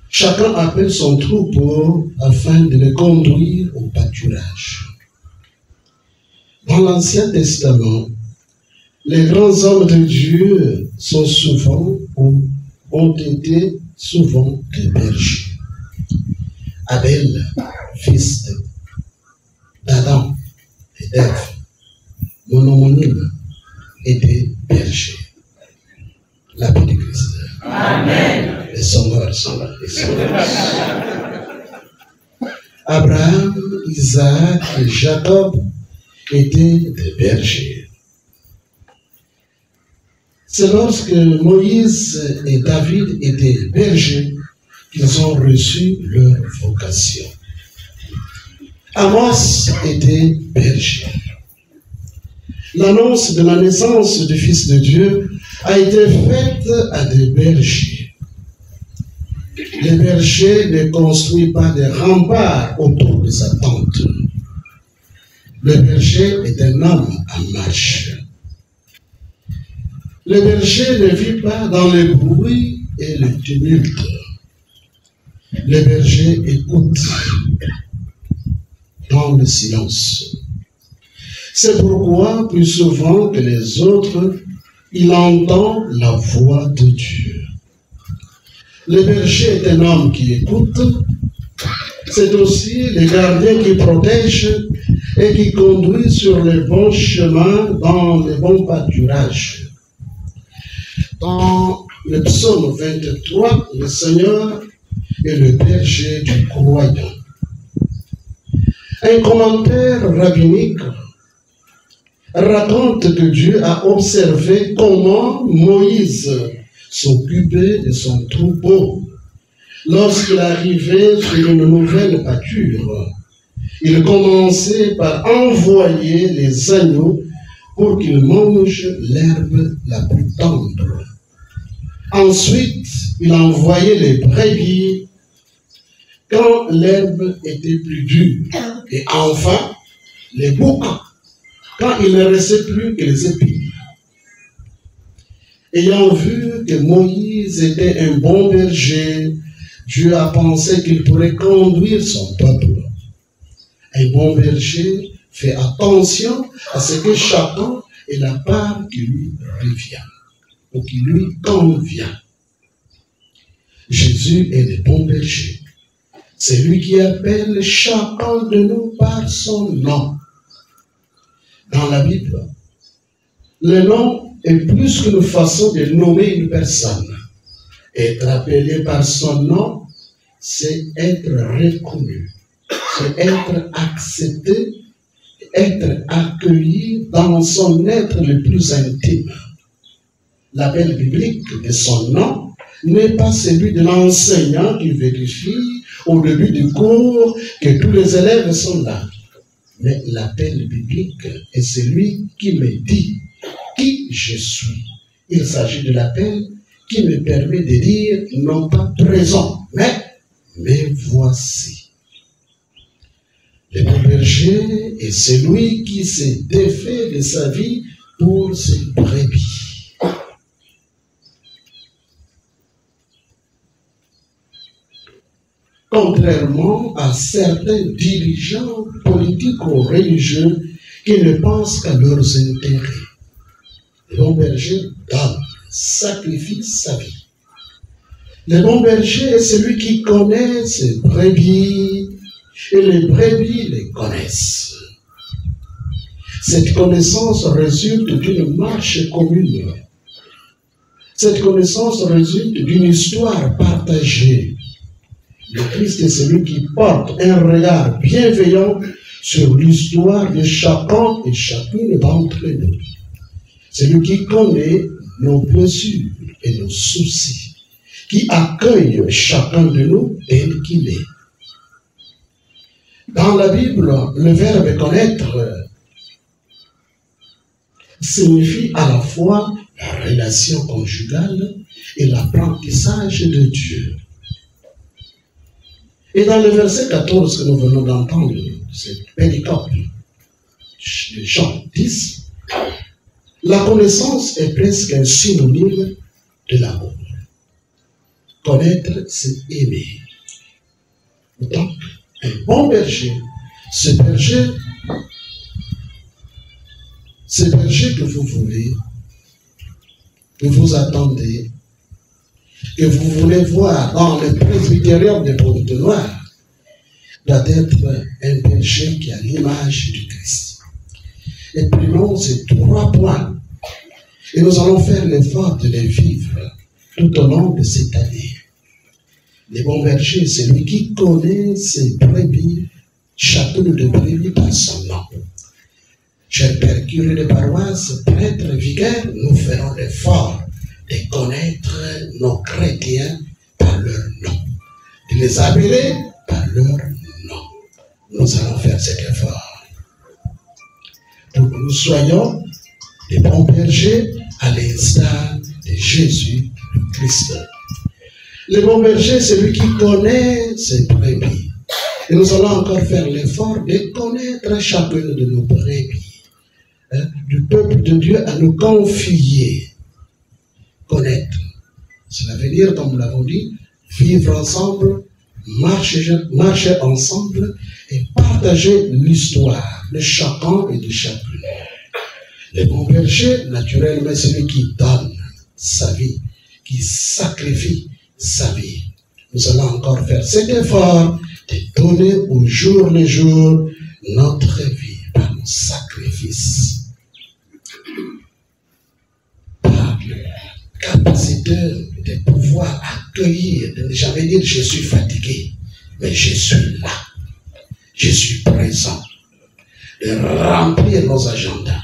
chacun appelle son troupeau afin de le conduire au pâturage. Dans l'Ancien Testament, les grands hommes de Dieu sont souvent ou ont été souvent des bergers. Abel, fils d'Adam et d'Ève, mon homonyme, était berger. La paix du Christ. Amen. Les sonneurs sont là. Abraham, Isaac et Jacob étaient des bergers. C'est lorsque Moïse et David étaient bergers qu'ils ont reçu leur vocation. Amos était berger. L'annonce de la naissance du Fils de Dieu a été faite à des bergers. Les bergers ne construisent pas des remparts autour de sa tente. Le berger est un homme en marche. Le berger ne vit pas dans le bruit et le tumulte. Le berger écoute dans le silence. C'est pourquoi, plus souvent que les autres, il entend la voix de Dieu. Le berger est un homme qui écoute. C'est aussi le gardien qui protège et qui conduit sur les bons chemins dans les bons pâturages. Dans le psaume 23, le Seigneur est le berger du croyant. Un commentaire rabbinique raconte que Dieu a observé comment Moïse s'occupait de son troupeau. Lorsqu'il arrivait sur une nouvelle pâture, il commençait par envoyer les agneaux pour qu'ils mangent l'herbe la plus tendre. Ensuite, il envoyait les brebis quand l'herbe était plus dure. Et enfin, les boucs quand il ne restait plus que les épis. Ayant vu que Moïse était un bon berger, Dieu a pensé qu'il pourrait conduire son peuple. Un bon berger fait attention à ce que chacun ait la part qui lui revient ou qui lui convient. Jésus est le bon berger. C'est lui qui appelle chacun de nous par son nom. Dans la Bible, le nom est plus qu'une façon de nommer une personne. Être appelé par son nom, c'est être reconnu, c'est être accepté, être accueilli dans son être le plus intime. L'appel biblique de son nom n'est pas celui de l'enseignant qui vérifie au début du cours que tous les élèves sont là. Mais l'appel biblique est celui qui me dit qui je suis. Il s'agit de l'appel qui me permet de dire non pas présent, mais voici. Le bon berger est celui qui s'est défait de sa vie pour ses brebis. Contrairement à certains dirigeants politiques ou religieux qui ne pensent qu'à leurs intérêts, le bon berger donne, sacrifie sa vie. Le bon berger est celui qui connaît ses brebis et les brebis les connaissent. Cette connaissance résulte d'une marche commune. Cette connaissance résulte d'une histoire partagée. Le Christ est celui qui porte un regard bienveillant sur l'histoire de chacun et chacune d'entre nous. C'est lui qui connaît nos blessures et nos soucis, qui accueille chacun de nous tel qu'il est. Dans la Bible, le verbe connaître signifie à la fois la relation conjugale et l'apprentissage de Dieu. Et dans le verset 14 que nous venons d'entendre, cette péricope de Jean 10, la connaissance est presque un synonyme de l'amour. Connaître, c'est aimer. Donc, un bon berger, ce berger que vous voulez, que vous attendez, que vous voulez voir dans le presbytérium de Pointe-Noire, doit être un berger qui a l'image du Christ. Et prenons ces 3 points et nous allons faire l'effort de les vivre tout au long de cette année. Le bon berger, c'est lui qui connaît ses brebis, chacune de brebis par son nom. Chers pères curés de paroisse, prêtres, vicaires, nous ferons l'effort de connaître nos chrétiens par leur nom, de les appeler par leur nom. Nous allons faire cet effort pour que nous soyons des bons bergers à l'instar de Jésus le Christ. Le bon berger, c'est celui qui connaît ses brebis. Et nous allons encore faire l'effort de connaître chacune de nos brebis, du peuple de Dieu à nous confier. Connaître. Cela veut dire, comme nous l'avons dit, vivre ensemble, marcher ensemble et partager l'histoire de chacun et de chacune. Le bon berger, naturellement, c'est celui qui donne sa vie, qui sacrifie sa vie. Nous allons encore faire cet effort de donner au jour le jour notre vie par nos sacrifices, par la capacité de pouvoir accueillir, de ne jamais dire je suis fatigué, mais je suis là, je suis présent, de remplir nos agendas,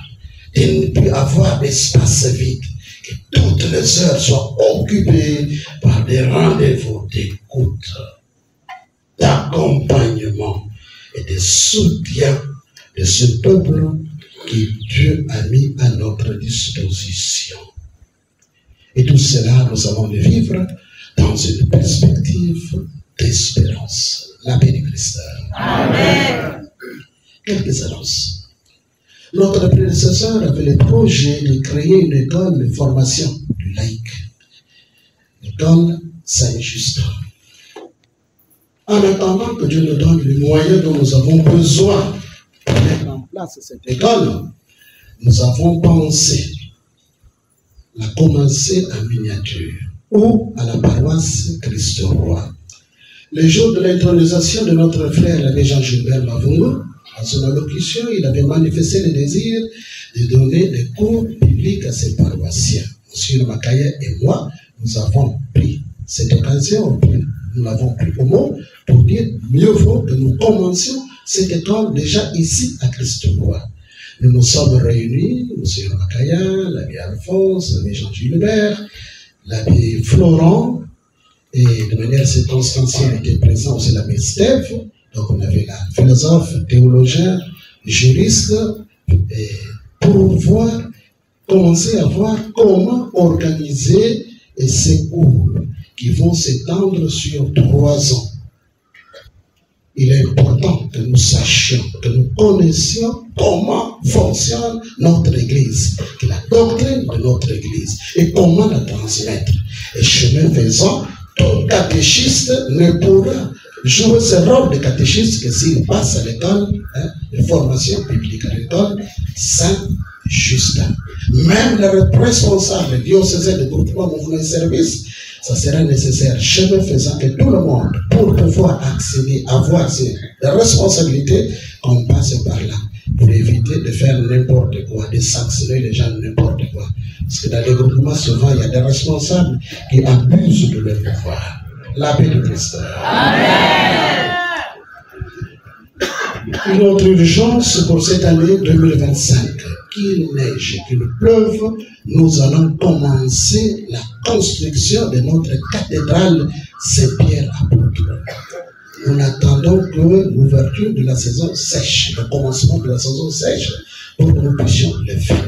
de ne plus avoir d'espace vide, que toutes les heures soient occupées par des rendez-vous d'écoute, d'accompagnement et de soutien de ce peuple que Dieu a mis à notre disposition. Et tout cela, nous allons le vivre dans une perspective d'espérance. La paix du Christ. Amen. Quelques annonces. Notre prédécesseur avait le projet de créer une école de formation du laïc. L'école Saint-Justin. En attendant que Dieu nous donne les moyens dont nous avons besoin pour mettre en place cette école, nous avons pensé la commencer en miniature ou à la paroisse Christ-Roi. Le jour de l'intronisation de notre frère l'abbé Jean-Gilbert Mavungo, à son allocution, il avait manifesté le désir de donner des cours bibliques à ses paroissiens. M. Makaya et moi, nous avons pris cette occasion, nous l'avons pris au mot pour dire mieux vaut que nous commencions cette école déjà ici à Christ-Roi. Nous nous sommes réunis, M. Makaya, l'abbé Alphonse, l'abbé Jean-Gilbert, l'abbé Florent, et de manière circonstancielle était présent aussi l'abbé Steph. Donc on avait la philosophe, théologien, juriste, pour commencer à voir comment organiser ces cours qui vont s'étendre sur 3 ans. Il est important que nous sachions, que nous connaissions comment fonctionne notre Église, que la doctrine de notre Église et comment la transmettre. Et chemin faisant, tout catéchiste ne pourra jouer ce rôle de catéchiste que s'il passe à l'école de formation biblique, à l'école Saint-Justin. Même le responsable diocésain de groupement mouvement et service, ça sera nécessaire, chemin faisant, que tout le monde, pour pouvoir accéder, avoir ces responsabilités, qu'on passe par là, pour éviter de faire n'importe quoi, de sanctionner les gens n'importe quoi. Parce que dans les groupements, souvent, il y a des responsables qui abusent de leur pouvoir. La paix de Christ. Amen. Une autre urgence pour cette année 2025. Qu'il neige, qu'il pleuve, nous allons commencer la construction de notre cathédrale Saint-Pierre-Apôtre. Nous attendons que l'ouverture de la saison sèche, le commencement de la saison sèche, pour que nous puissions le faire.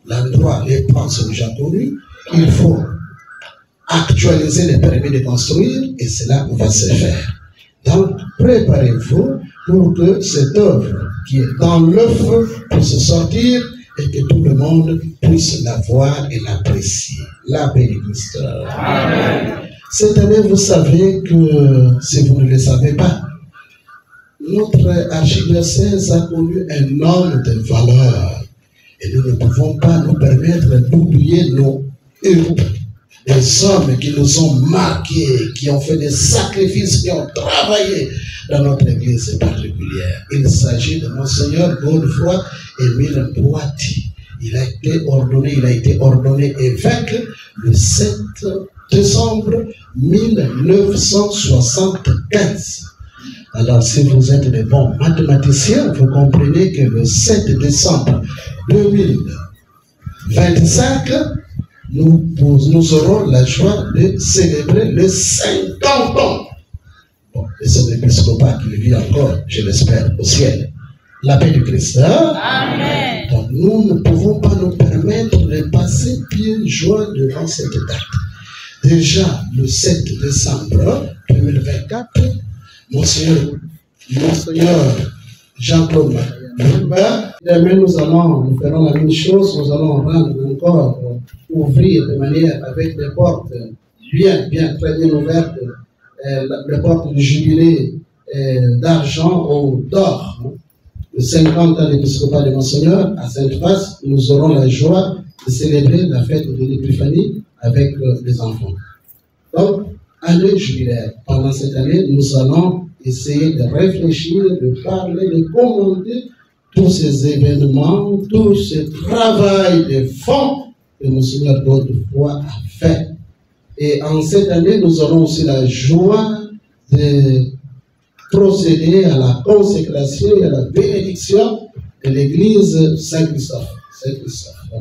L'endroit, les plans sont déjà connus, il faut actualiser les permis de construire et cela va se faire. Donc, préparez-vous pour que cette œuvre qui est dans l'œuf puisse sortir et que tout le monde puisse la voir et l'apprécier. La paix du Christ. Amen. Cette année, vous savez que, si vous ne le savez pas, notre archidiocèse a connu un homme de valeur et nous ne pouvons pas nous permettre d'oublier nos héros. Des hommes qui nous ont marqués, qui ont fait des sacrifices, qui ont travaillé dans notre église particulière. Il s'agit de Monseigneur Godefroy Émile Boati. Il a été ordonné évêque le 7 décembre 1975. Alors, si vous êtes des bons mathématiciens, vous comprenez que le 7 décembre 2025, nous aurons la joie de célébrer les 50 ans. Bon, et c'est l'épiscopat qui vit encore, je l'espère, au ciel. La paix du Christ. Hein? Amen. Donc, nous ne pouvons pas nous permettre de passer bien joie devant cette date. Déjà, le 7 décembre 2024, Monseigneur Jean-Claude Lumba, demain nous ferons la même chose, nous allons rendre encore, ouvrir de manière avec des portes très bien ouvertes, les portes du jubilé d'argent ou d'or. Le 50 ans d'épiscopat de Monseigneur, à Sainte-Face, nous aurons la joie de célébrer la fête de l'Épiphanie avec les enfants. Donc, année jubilaire. Pendant cette année, nous allons essayer de réfléchir, de parler, de commenter tous ces événements, tout ce travail de fond que Monseigneur Godefroy a fait. Et en cette année, nous aurons aussi la joie de procéder à la consécration et à la bénédiction de l'église Saint-Christophe.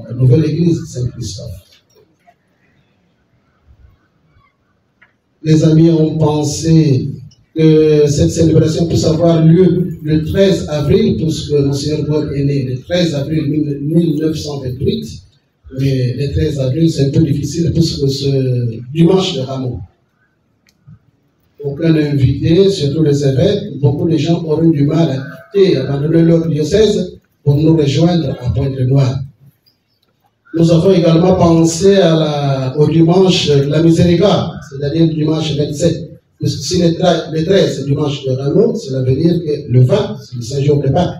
La nouvelle église Saint-Christophe. Les amis ont pensé que cette célébration puisse avoir lieu le 13 avril, puisque Monseigneur God est né le 13 avril 1928. Mais le 13 avril, c'est un peu difficile, puisque ce dimanche de Rameau. Aucun invité, surtout les évêques, beaucoup de gens auraient du mal à quitter, à abandonner leur diocèse pour nous rejoindre à Pointe-Noire. Nous avons également pensé au dimanche de la miséricorde, c'est-à-dire le dimanche 27. Si le 13 c'est dimanche de Rameau, cela veut dire que le 20, c'est le Saint-Jour de Pâques.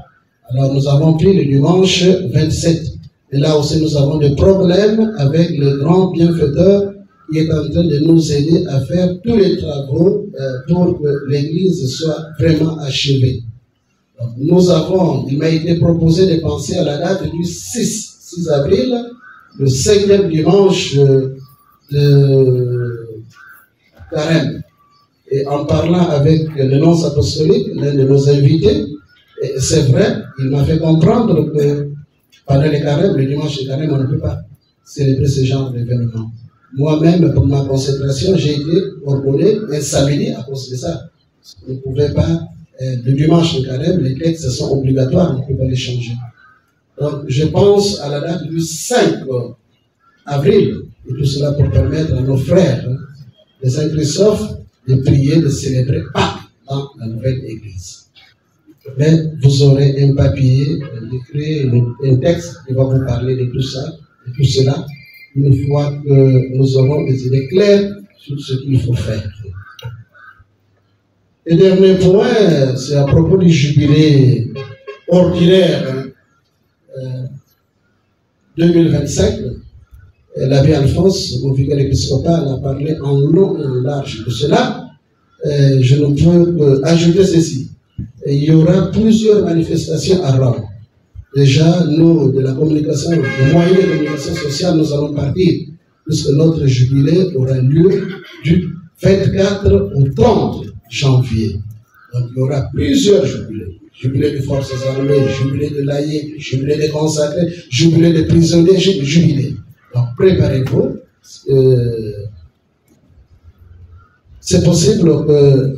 Alors nous avons pris le dimanche 27. Et là aussi nous avons des problèmes avec le grand bienfaiteur qui est en train de nous aider à faire tous les travaux pour que l'église soit vraiment achevée. Donc, il m'a été proposé de penser à la date du 6 avril, le 5e dimanche de Carême. Et en parlant avec le nonce apostolique, l'un de nos invités, c'est vrai, il m'a fait comprendre que pendant les carêmes, le dimanche de carême, on ne peut pas célébrer ce genre d'événement. Moi-même, pour ma consécration, j'ai été ordonné un samedi à cause de ça. On ne pouvait pas, le dimanche de carême, les textes sont obligatoires, on ne peut pas les changer. Donc, je pense à la date du 5 avril, et tout cela pour permettre à nos frères de Saint-Christophe de prier, de célébrer Pâques dans la nouvelle église. Mais vous aurez un papier, d'écrire un texte qui va vous parler de tout ça, de tout cela, une fois que nous aurons des idées claires sur ce qu'il faut faire. Le dernier point, c'est à propos du jubilé ordinaire 2025. L'abbé Alphonse, mon vicaire épiscopal, a parlé en long et en large de cela. Je ne peux ajouter ceci. Il y aura plusieurs manifestations à Rome. Déjà, nous, de la communication, le moyen de communication sociale, nous allons partir, puisque notre jubilé aura lieu du 24 au 30 janvier. Donc, il y aura plusieurs jubilés. Jubilé des forces armées, jubilé de laïcs, jubilé des consacrés, jubilé des prisonniers, jubilé. Donc, préparez-vous. C'est possible que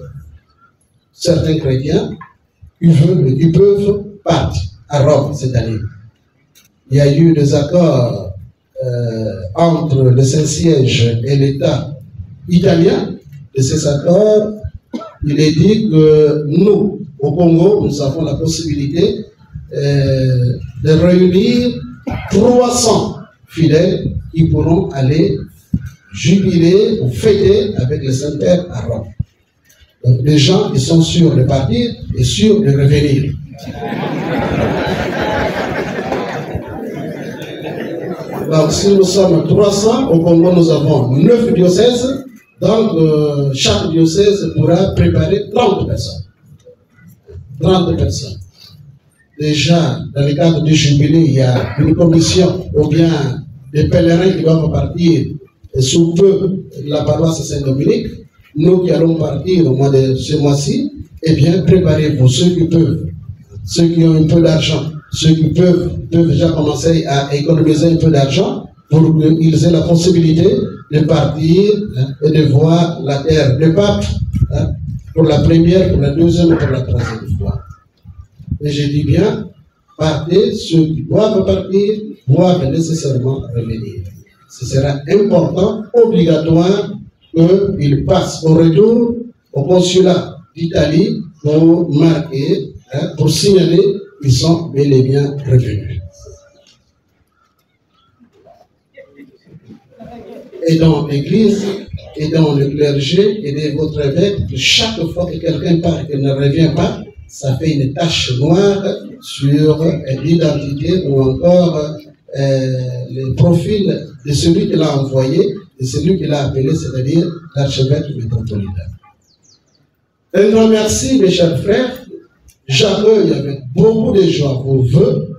certains chrétiens, ils peuvent partir à Rome cette année. Il y a eu des accords entre le Saint-Siège et l'État italien. De ces accords, il est dit que nous, au Congo, nous avons la possibilité de réunir 300 fidèles qui pourront aller jubiler ou fêter avec le Saint-Père à Rome. Donc les gens qui sont sûrs de partir et sûrs de revenir. Donc si nous sommes 300, au Congo nous avons 9 diocèses, donc chaque diocèse pourra préparer 30 personnes. 30 personnes. Déjà, dans le cadre du jubilé, il y a une commission, ou bien des pèlerins qui doivent partir sous peu de la paroisse Saint-Dominique. nous qui allons partir au mois de ce mois-ci, eh bien, préparez-vous, ceux qui peuvent, ceux qui ont un peu d'argent, ceux qui peuvent déjà commencer à économiser un peu d'argent pour qu'ils aient la possibilité de partir et de voir la terre de pape pour la première, pour la deuxième et pour la troisième fois. Et je dis bien, partez, ceux qui doivent partir doivent nécessairement revenir. Ce sera important, obligatoire, qu'ils passent au retour au consulat d'Italie pour marquer, pour signaler qu'ils sont bel et bien revenus. Et dans l'église, et dans le clergé, et dans votre évêque, chaque fois que quelqu'un part et ne revient pas, ça fait une tache noire sur l'identité ou encore le profil de celui qui l'a envoyé, de celui qui l'a appelé, c'est-à-dire l'archevêque métropolitain. Un grand merci, mes chers frères. J'accueille avec beaucoup de joie vos vœux,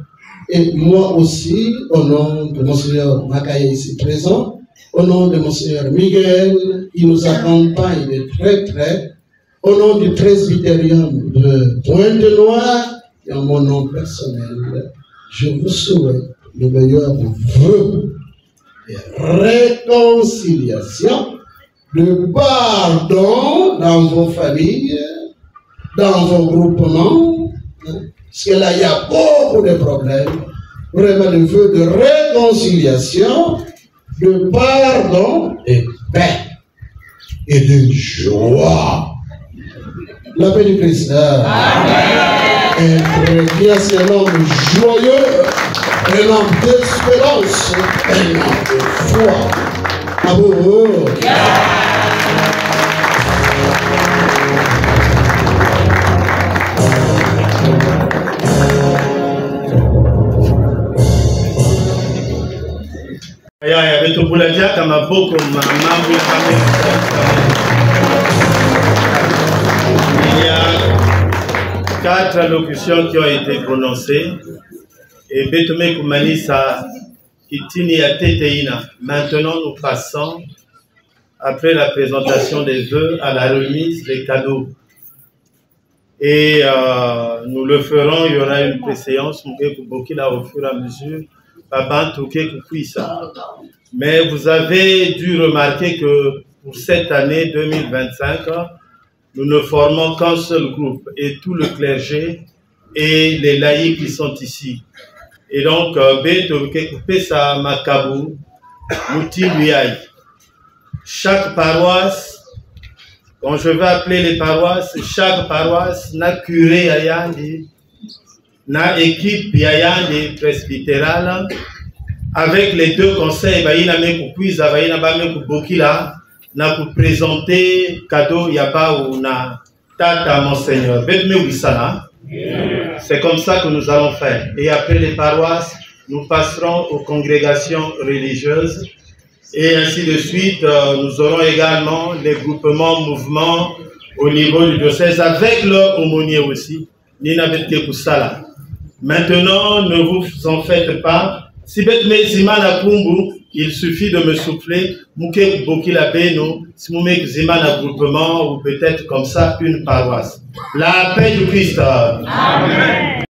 et moi aussi, au nom de Monseigneur Makaye ici présent, au nom de Monseigneur Miguel, qui nous accompagne de très près, au nom du presbytérium de Pointe-Noire, et en mon nom personnel, je vous souhaite le meilleur vœu de réconciliation, de pardon dans vos familles, dans vos groupements, parce que là, il y a beaucoup de problèmes. Vraiment, le vœu de réconciliation, de pardon, de paix et de joie. La paix du Christ. Amen. Et c'est un homme joyeux, un homme d'espérance, un homme de foi. Amoureux. Il y a 4 allocutions qui ont été prononcées et Betome Koumanisa Kitini Ateteina. Maintenant, nous passons, après la présentation des vœux, à la remise des cadeaux. Et nous le ferons, il y aura une préséance, au fur et à mesure. Mais vous avez dû remarquer que pour cette année 2025, nous ne formons qu'un seul groupe, et tout le clergé et les laïcs qui sont ici. Et donc, chaque paroisse, quand je vais appeler les paroisses, chaque paroisse n'a curé Yayandi, n'a équipe Yayandi presbytérale, avec les 2 conseils, n'a pour présenter cadeau Yaba ou na Tata Monseigneur. C'est comme ça que nous allons faire. Et après les paroisses, nous passerons aux congrégations religieuses. Et ainsi de suite, nous aurons également les groupements, mouvements au niveau du diocèse avec leur aumônier aussi. Maintenant, ne vous en faites pas. Si il suffit de me souffler, si vous mettez un groupement ou peut-être comme ça une paroisse. La paix du Christ. Amen.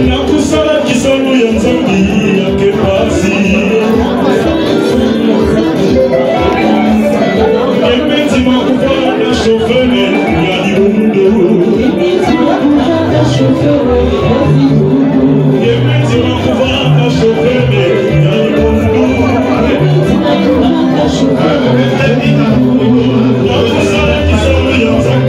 nakusala kisango ya nzambi yake pasi emeti makufa na shofene ya libundo emeti makufa na shofene ya libundo nakusala kisango ya nzambi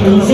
Yeah.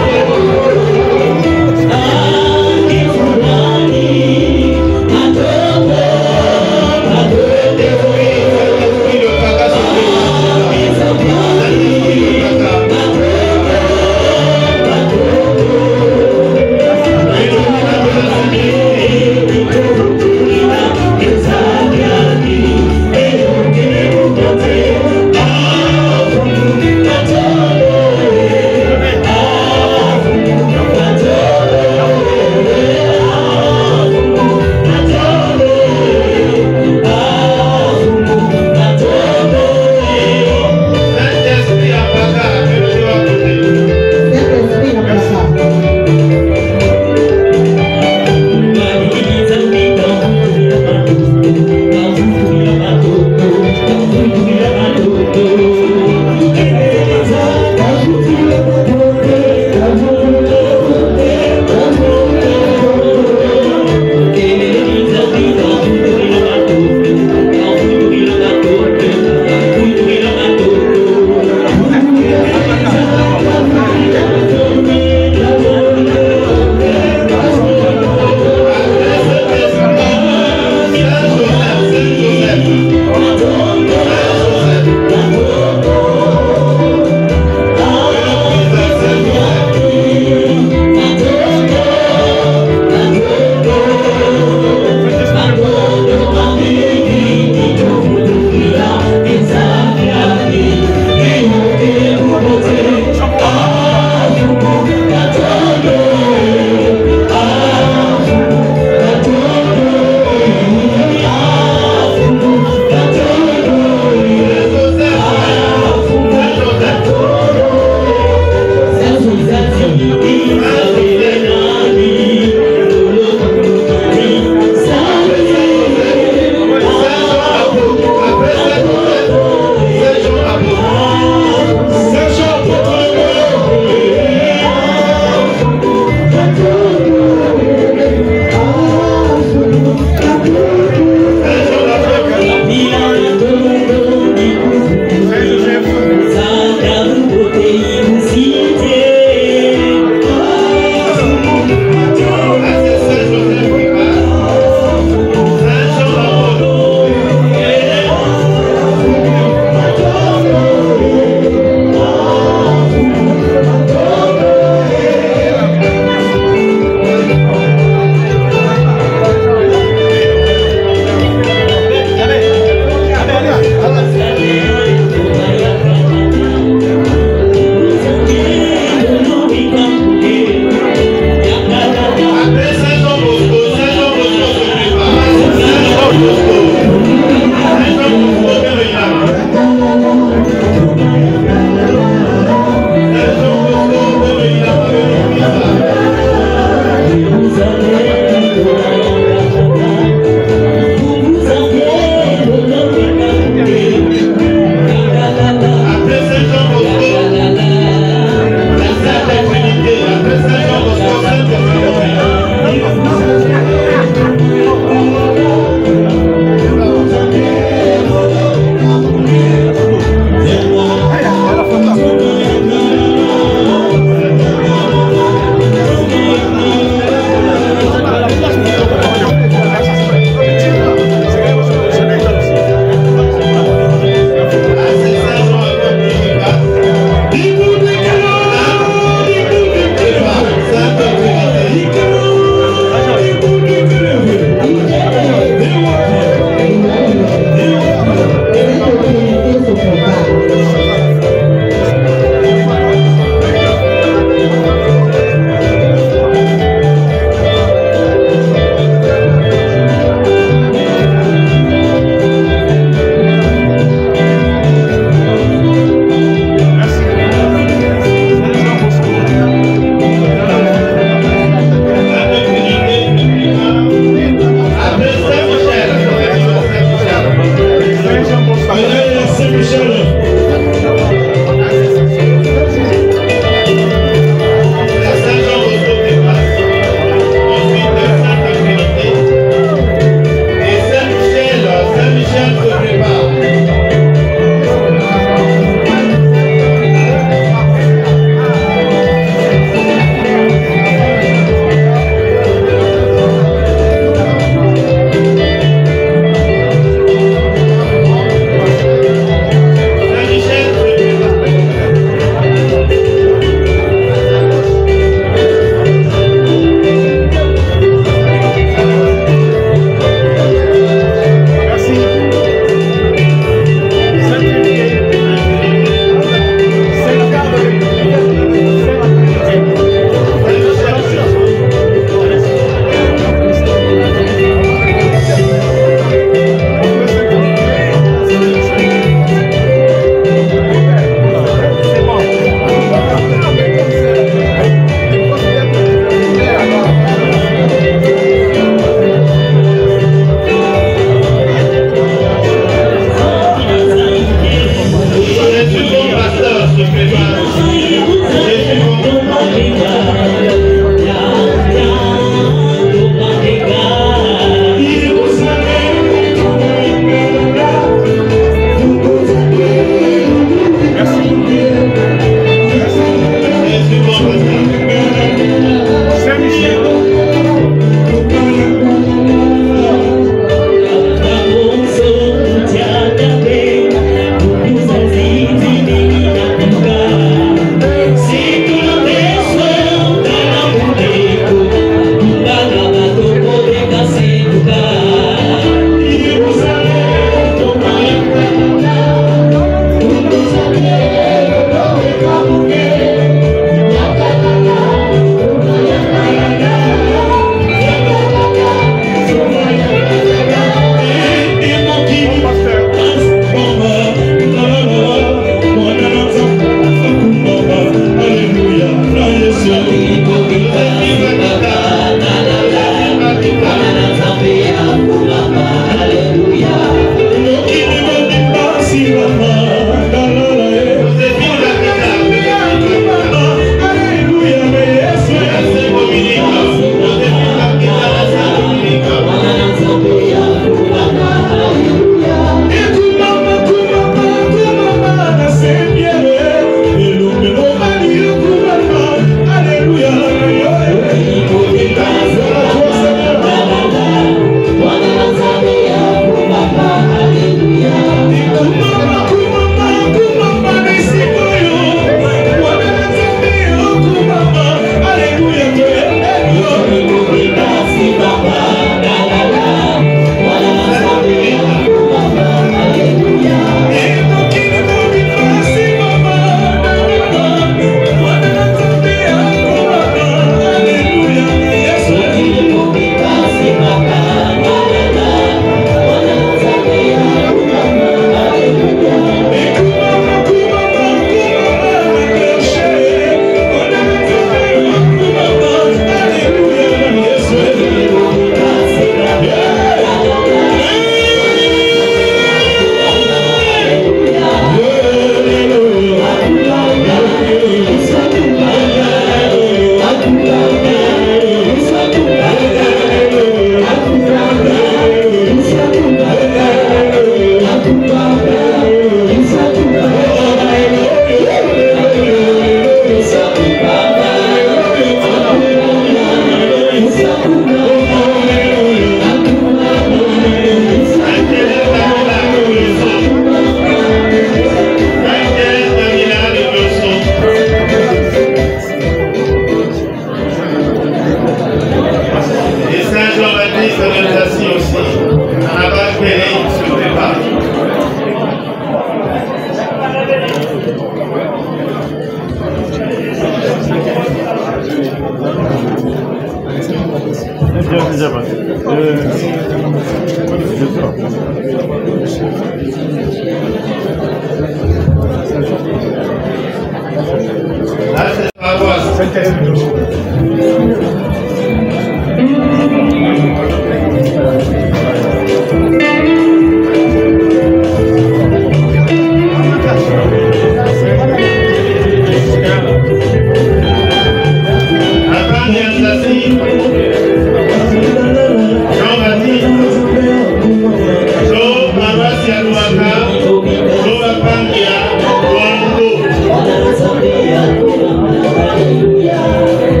Hallelujah.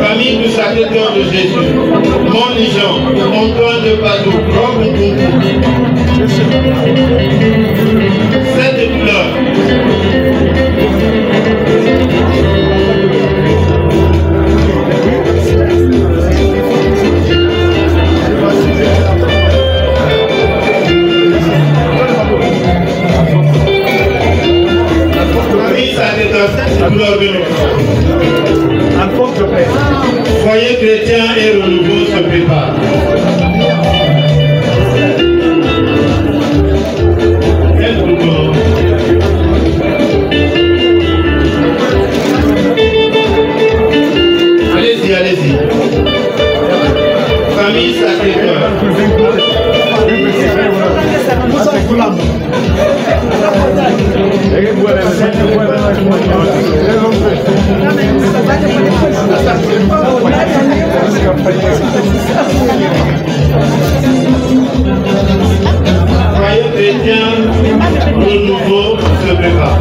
Famille du Sacré-Cœur de Jésus, Montligeon, Antoine de Padoue, Robe Toumou. Cette couleur. Foyer chrétien et renouveau se prépare. Quel boulot. Allez-y, allez-y. Famille Sacré-Cœur. Foyer chrétien, renouveau se prépare.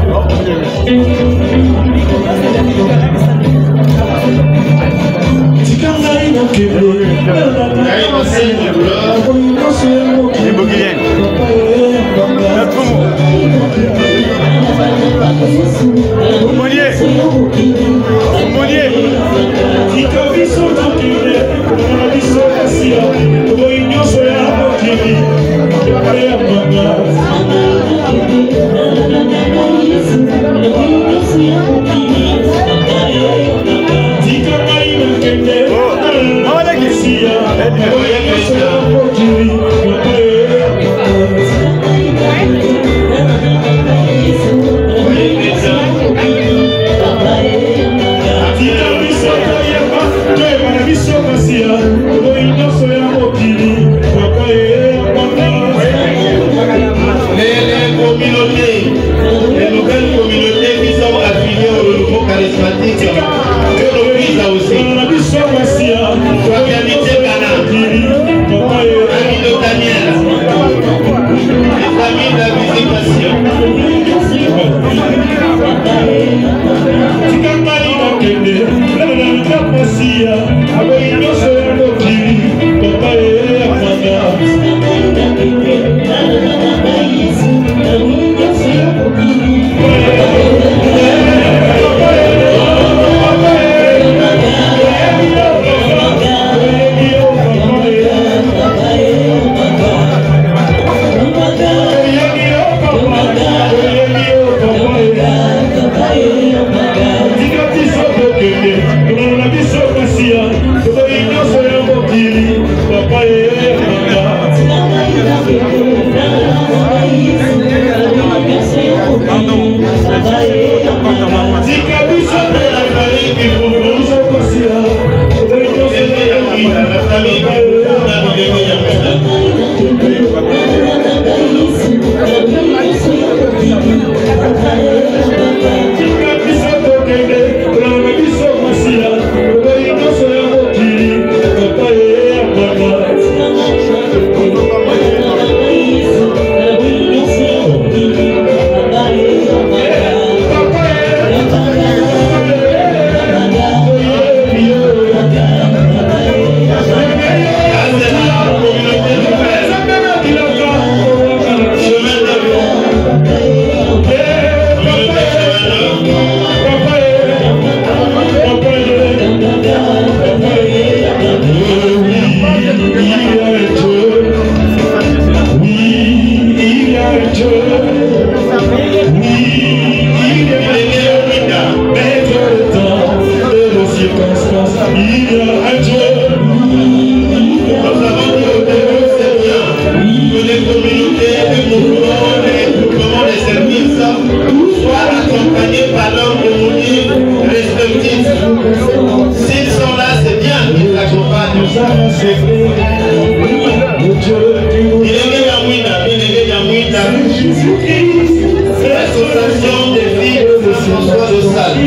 Les nouvelles communautés qui sont affiliées au renouveau charismatique que l'Église a aussi. Fraternité Ghana, amis de Daniel, les amis de la visitation. L'association des filles de François de Sales.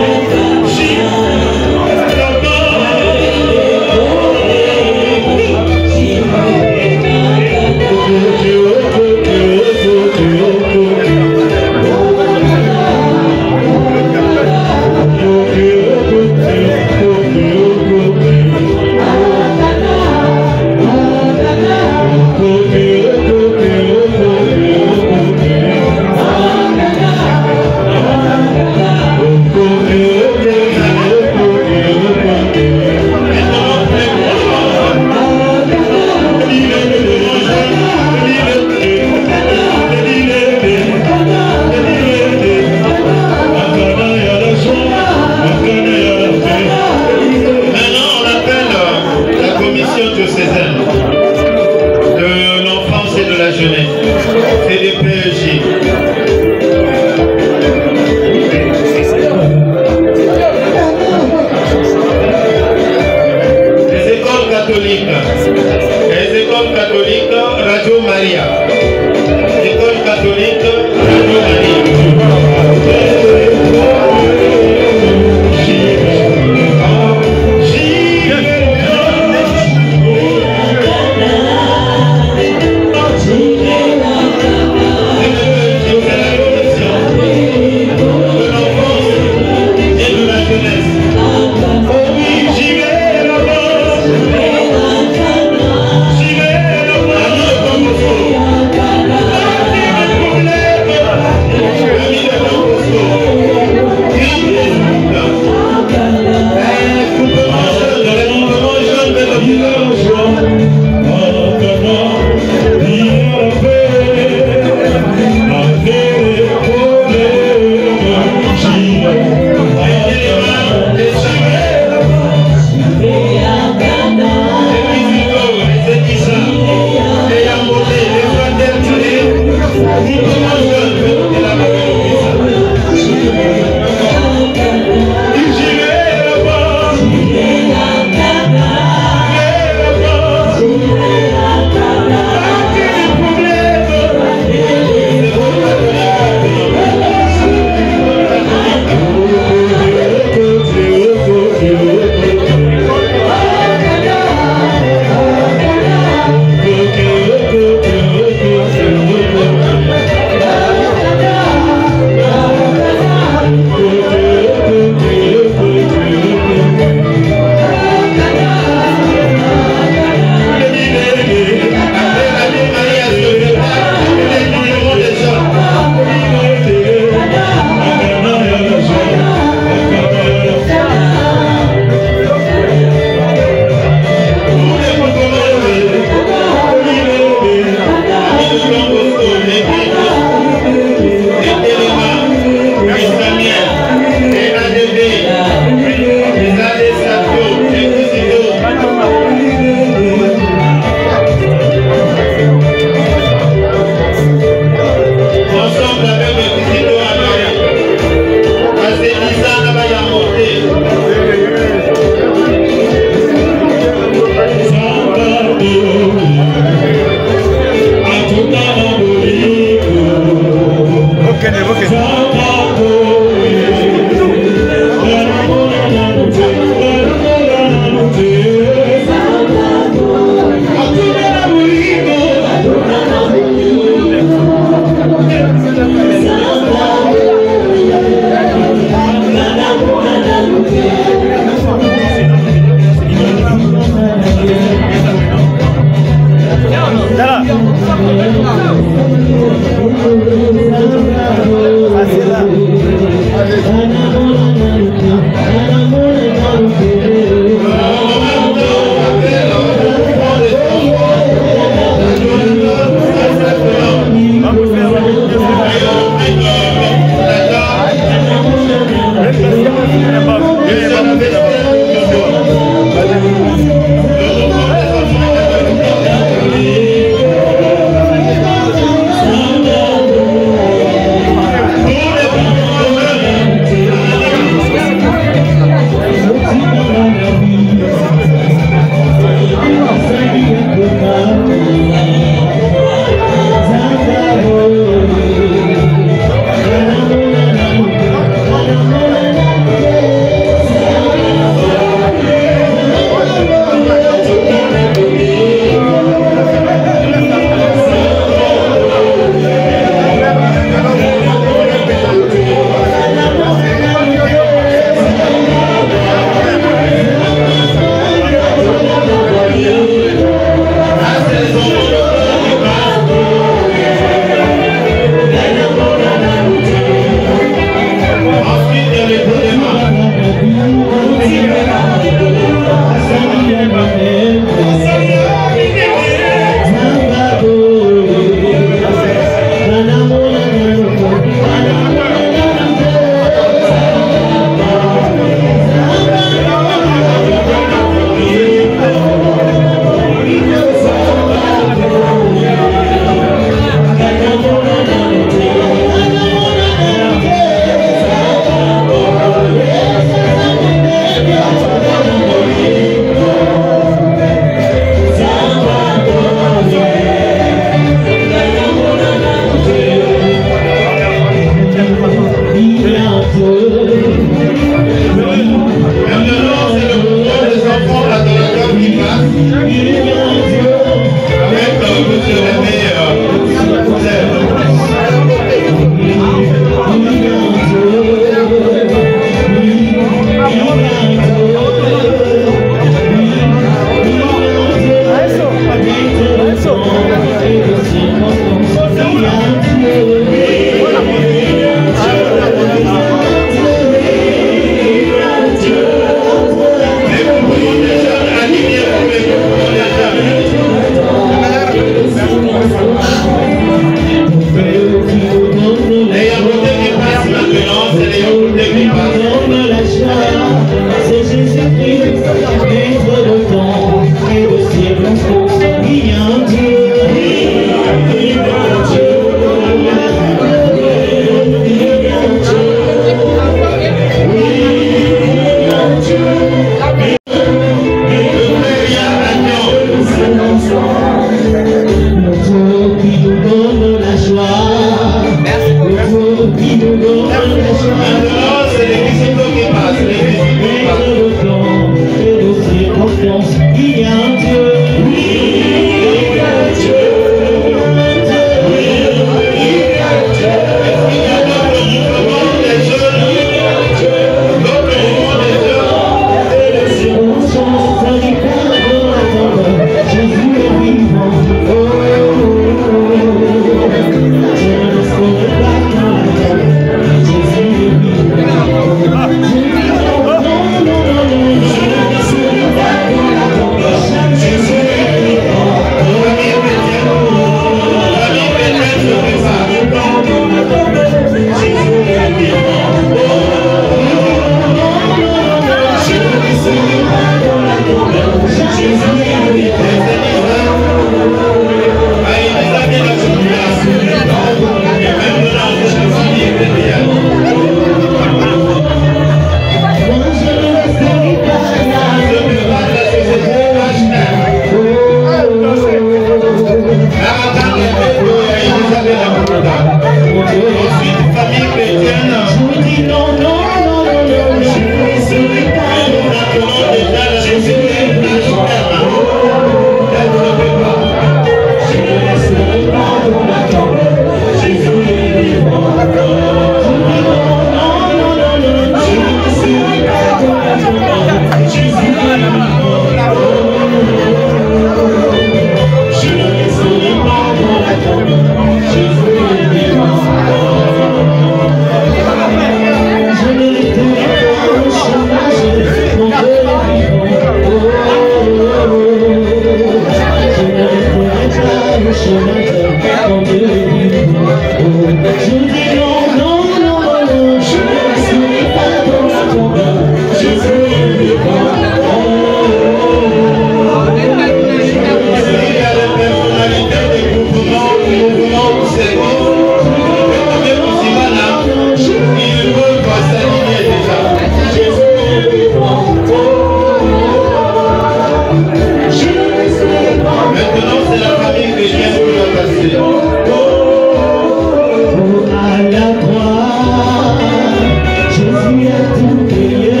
Jésus a tout payé.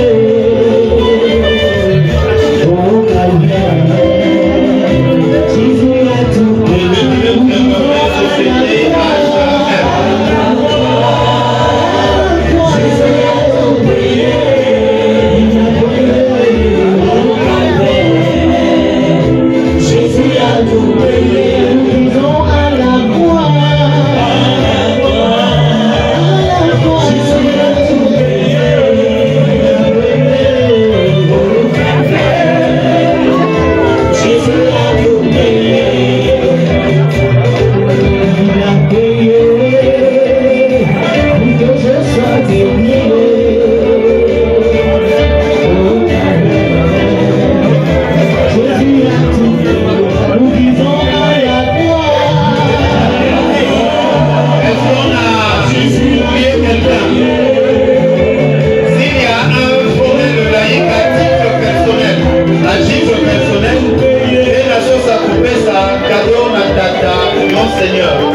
Au calvaire, Jésus a tout Seigneur.